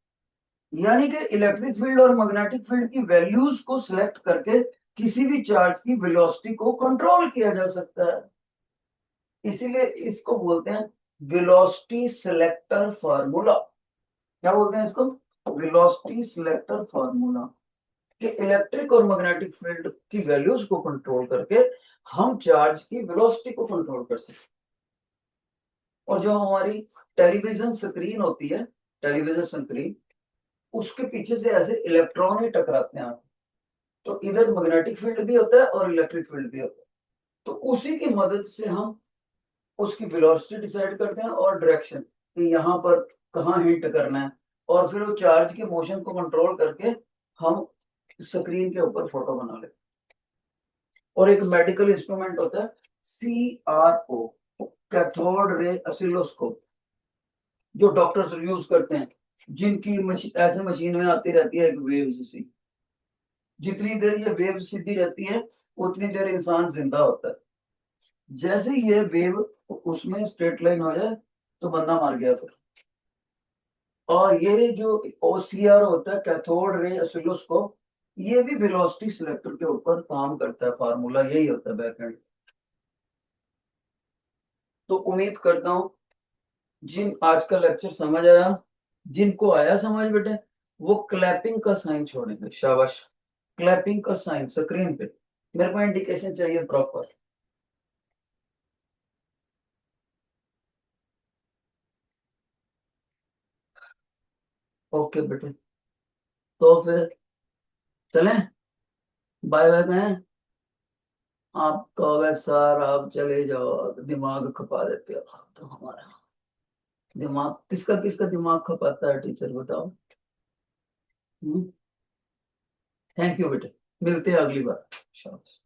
यानी कि इलेक्ट्रिक फील्ड और मैग्नेटिक फील्ड की वैल्यूज को सिलेक्ट करके किसी भी चार्ज की वेलोसिटी को कंट्रोल किया जा सकता है, इसीलिए इसको बोलते हैं वेलोसिटी सिलेक्टर फार्मूला। क्या बोलते हैं इसको? वेलोसिटी सिलेक्टर फार्मूला, कि इलेक्ट्रिक और मैग्नेटिक फील्ड की वैल्यूज को कंट्रोल करके हम चार्ज की वेलोसिटी को कंट्रोल कर सकते। और जो हमारी टेलीविजन स्क्रीन होती है, टेलीविजन स्क्रीन, उसके पीछे से ऐसे इलेक्ट्रॉन ही टकराते हैं, तो इधर मैग्नेटिक फील्ड भी होता है और इलेक्ट्रिक फील्ड भी होता है, तो उसी की मदद से हम उसकी वेलोसिटी डिसाइड करते हैं और डायरेक्शन, कि यहाँ पर कहाँ हिट करना है, और फिर वो चार्ज के मोशन को कंट्रोल करके हम स्क्रीन के ऊपर फोटो बना लेते। और एक मेडिकल इंस्ट्रूमेंट होता है CRO, कैथोड रे ऑसिलोस्कोप, जो डॉक्टर्स यूज करते हैं, जिनकी ऐसे मशीन में आती रहती है एक वेव सी, जितनी देर ये वेव सीधी रहती है उतनी देर इंसान जिंदा होता है। जैसे ही ये वेव उसमें स्ट्रेट लाइन हो जाए तो बंदा मर गया फिर। और ये जो OCR होता है, कैथोड रे ऑसिलोस्कोप, ये भी वेलोसिटी सिलेक्टर के ऊपर काम करता है, फार्मूला यही होता है बैक एंड। तो उम्मीद करता हूं जिन आज का लेक्चर समझ आया, जिनको आया समझ बेटे, वो क्लैपिंग का साइन छोड़ेंगे। शाबाश, क्लैपिंग का साइन स्क्रीन पे, मेरे को इंडिकेशन चाहिए प्रॉपर। ओके बेटे, तो फिर चलें, बाय बाय कहें। आप कहोगे सर आप चले जाओ, दिमाग खपा देते हो आप तो हमारा। दिमाग किसका किसका दिमाग खपाता है टीचर बताओ। थैंक यू बेटे, मिलते हैं अगली बार। शाबाश।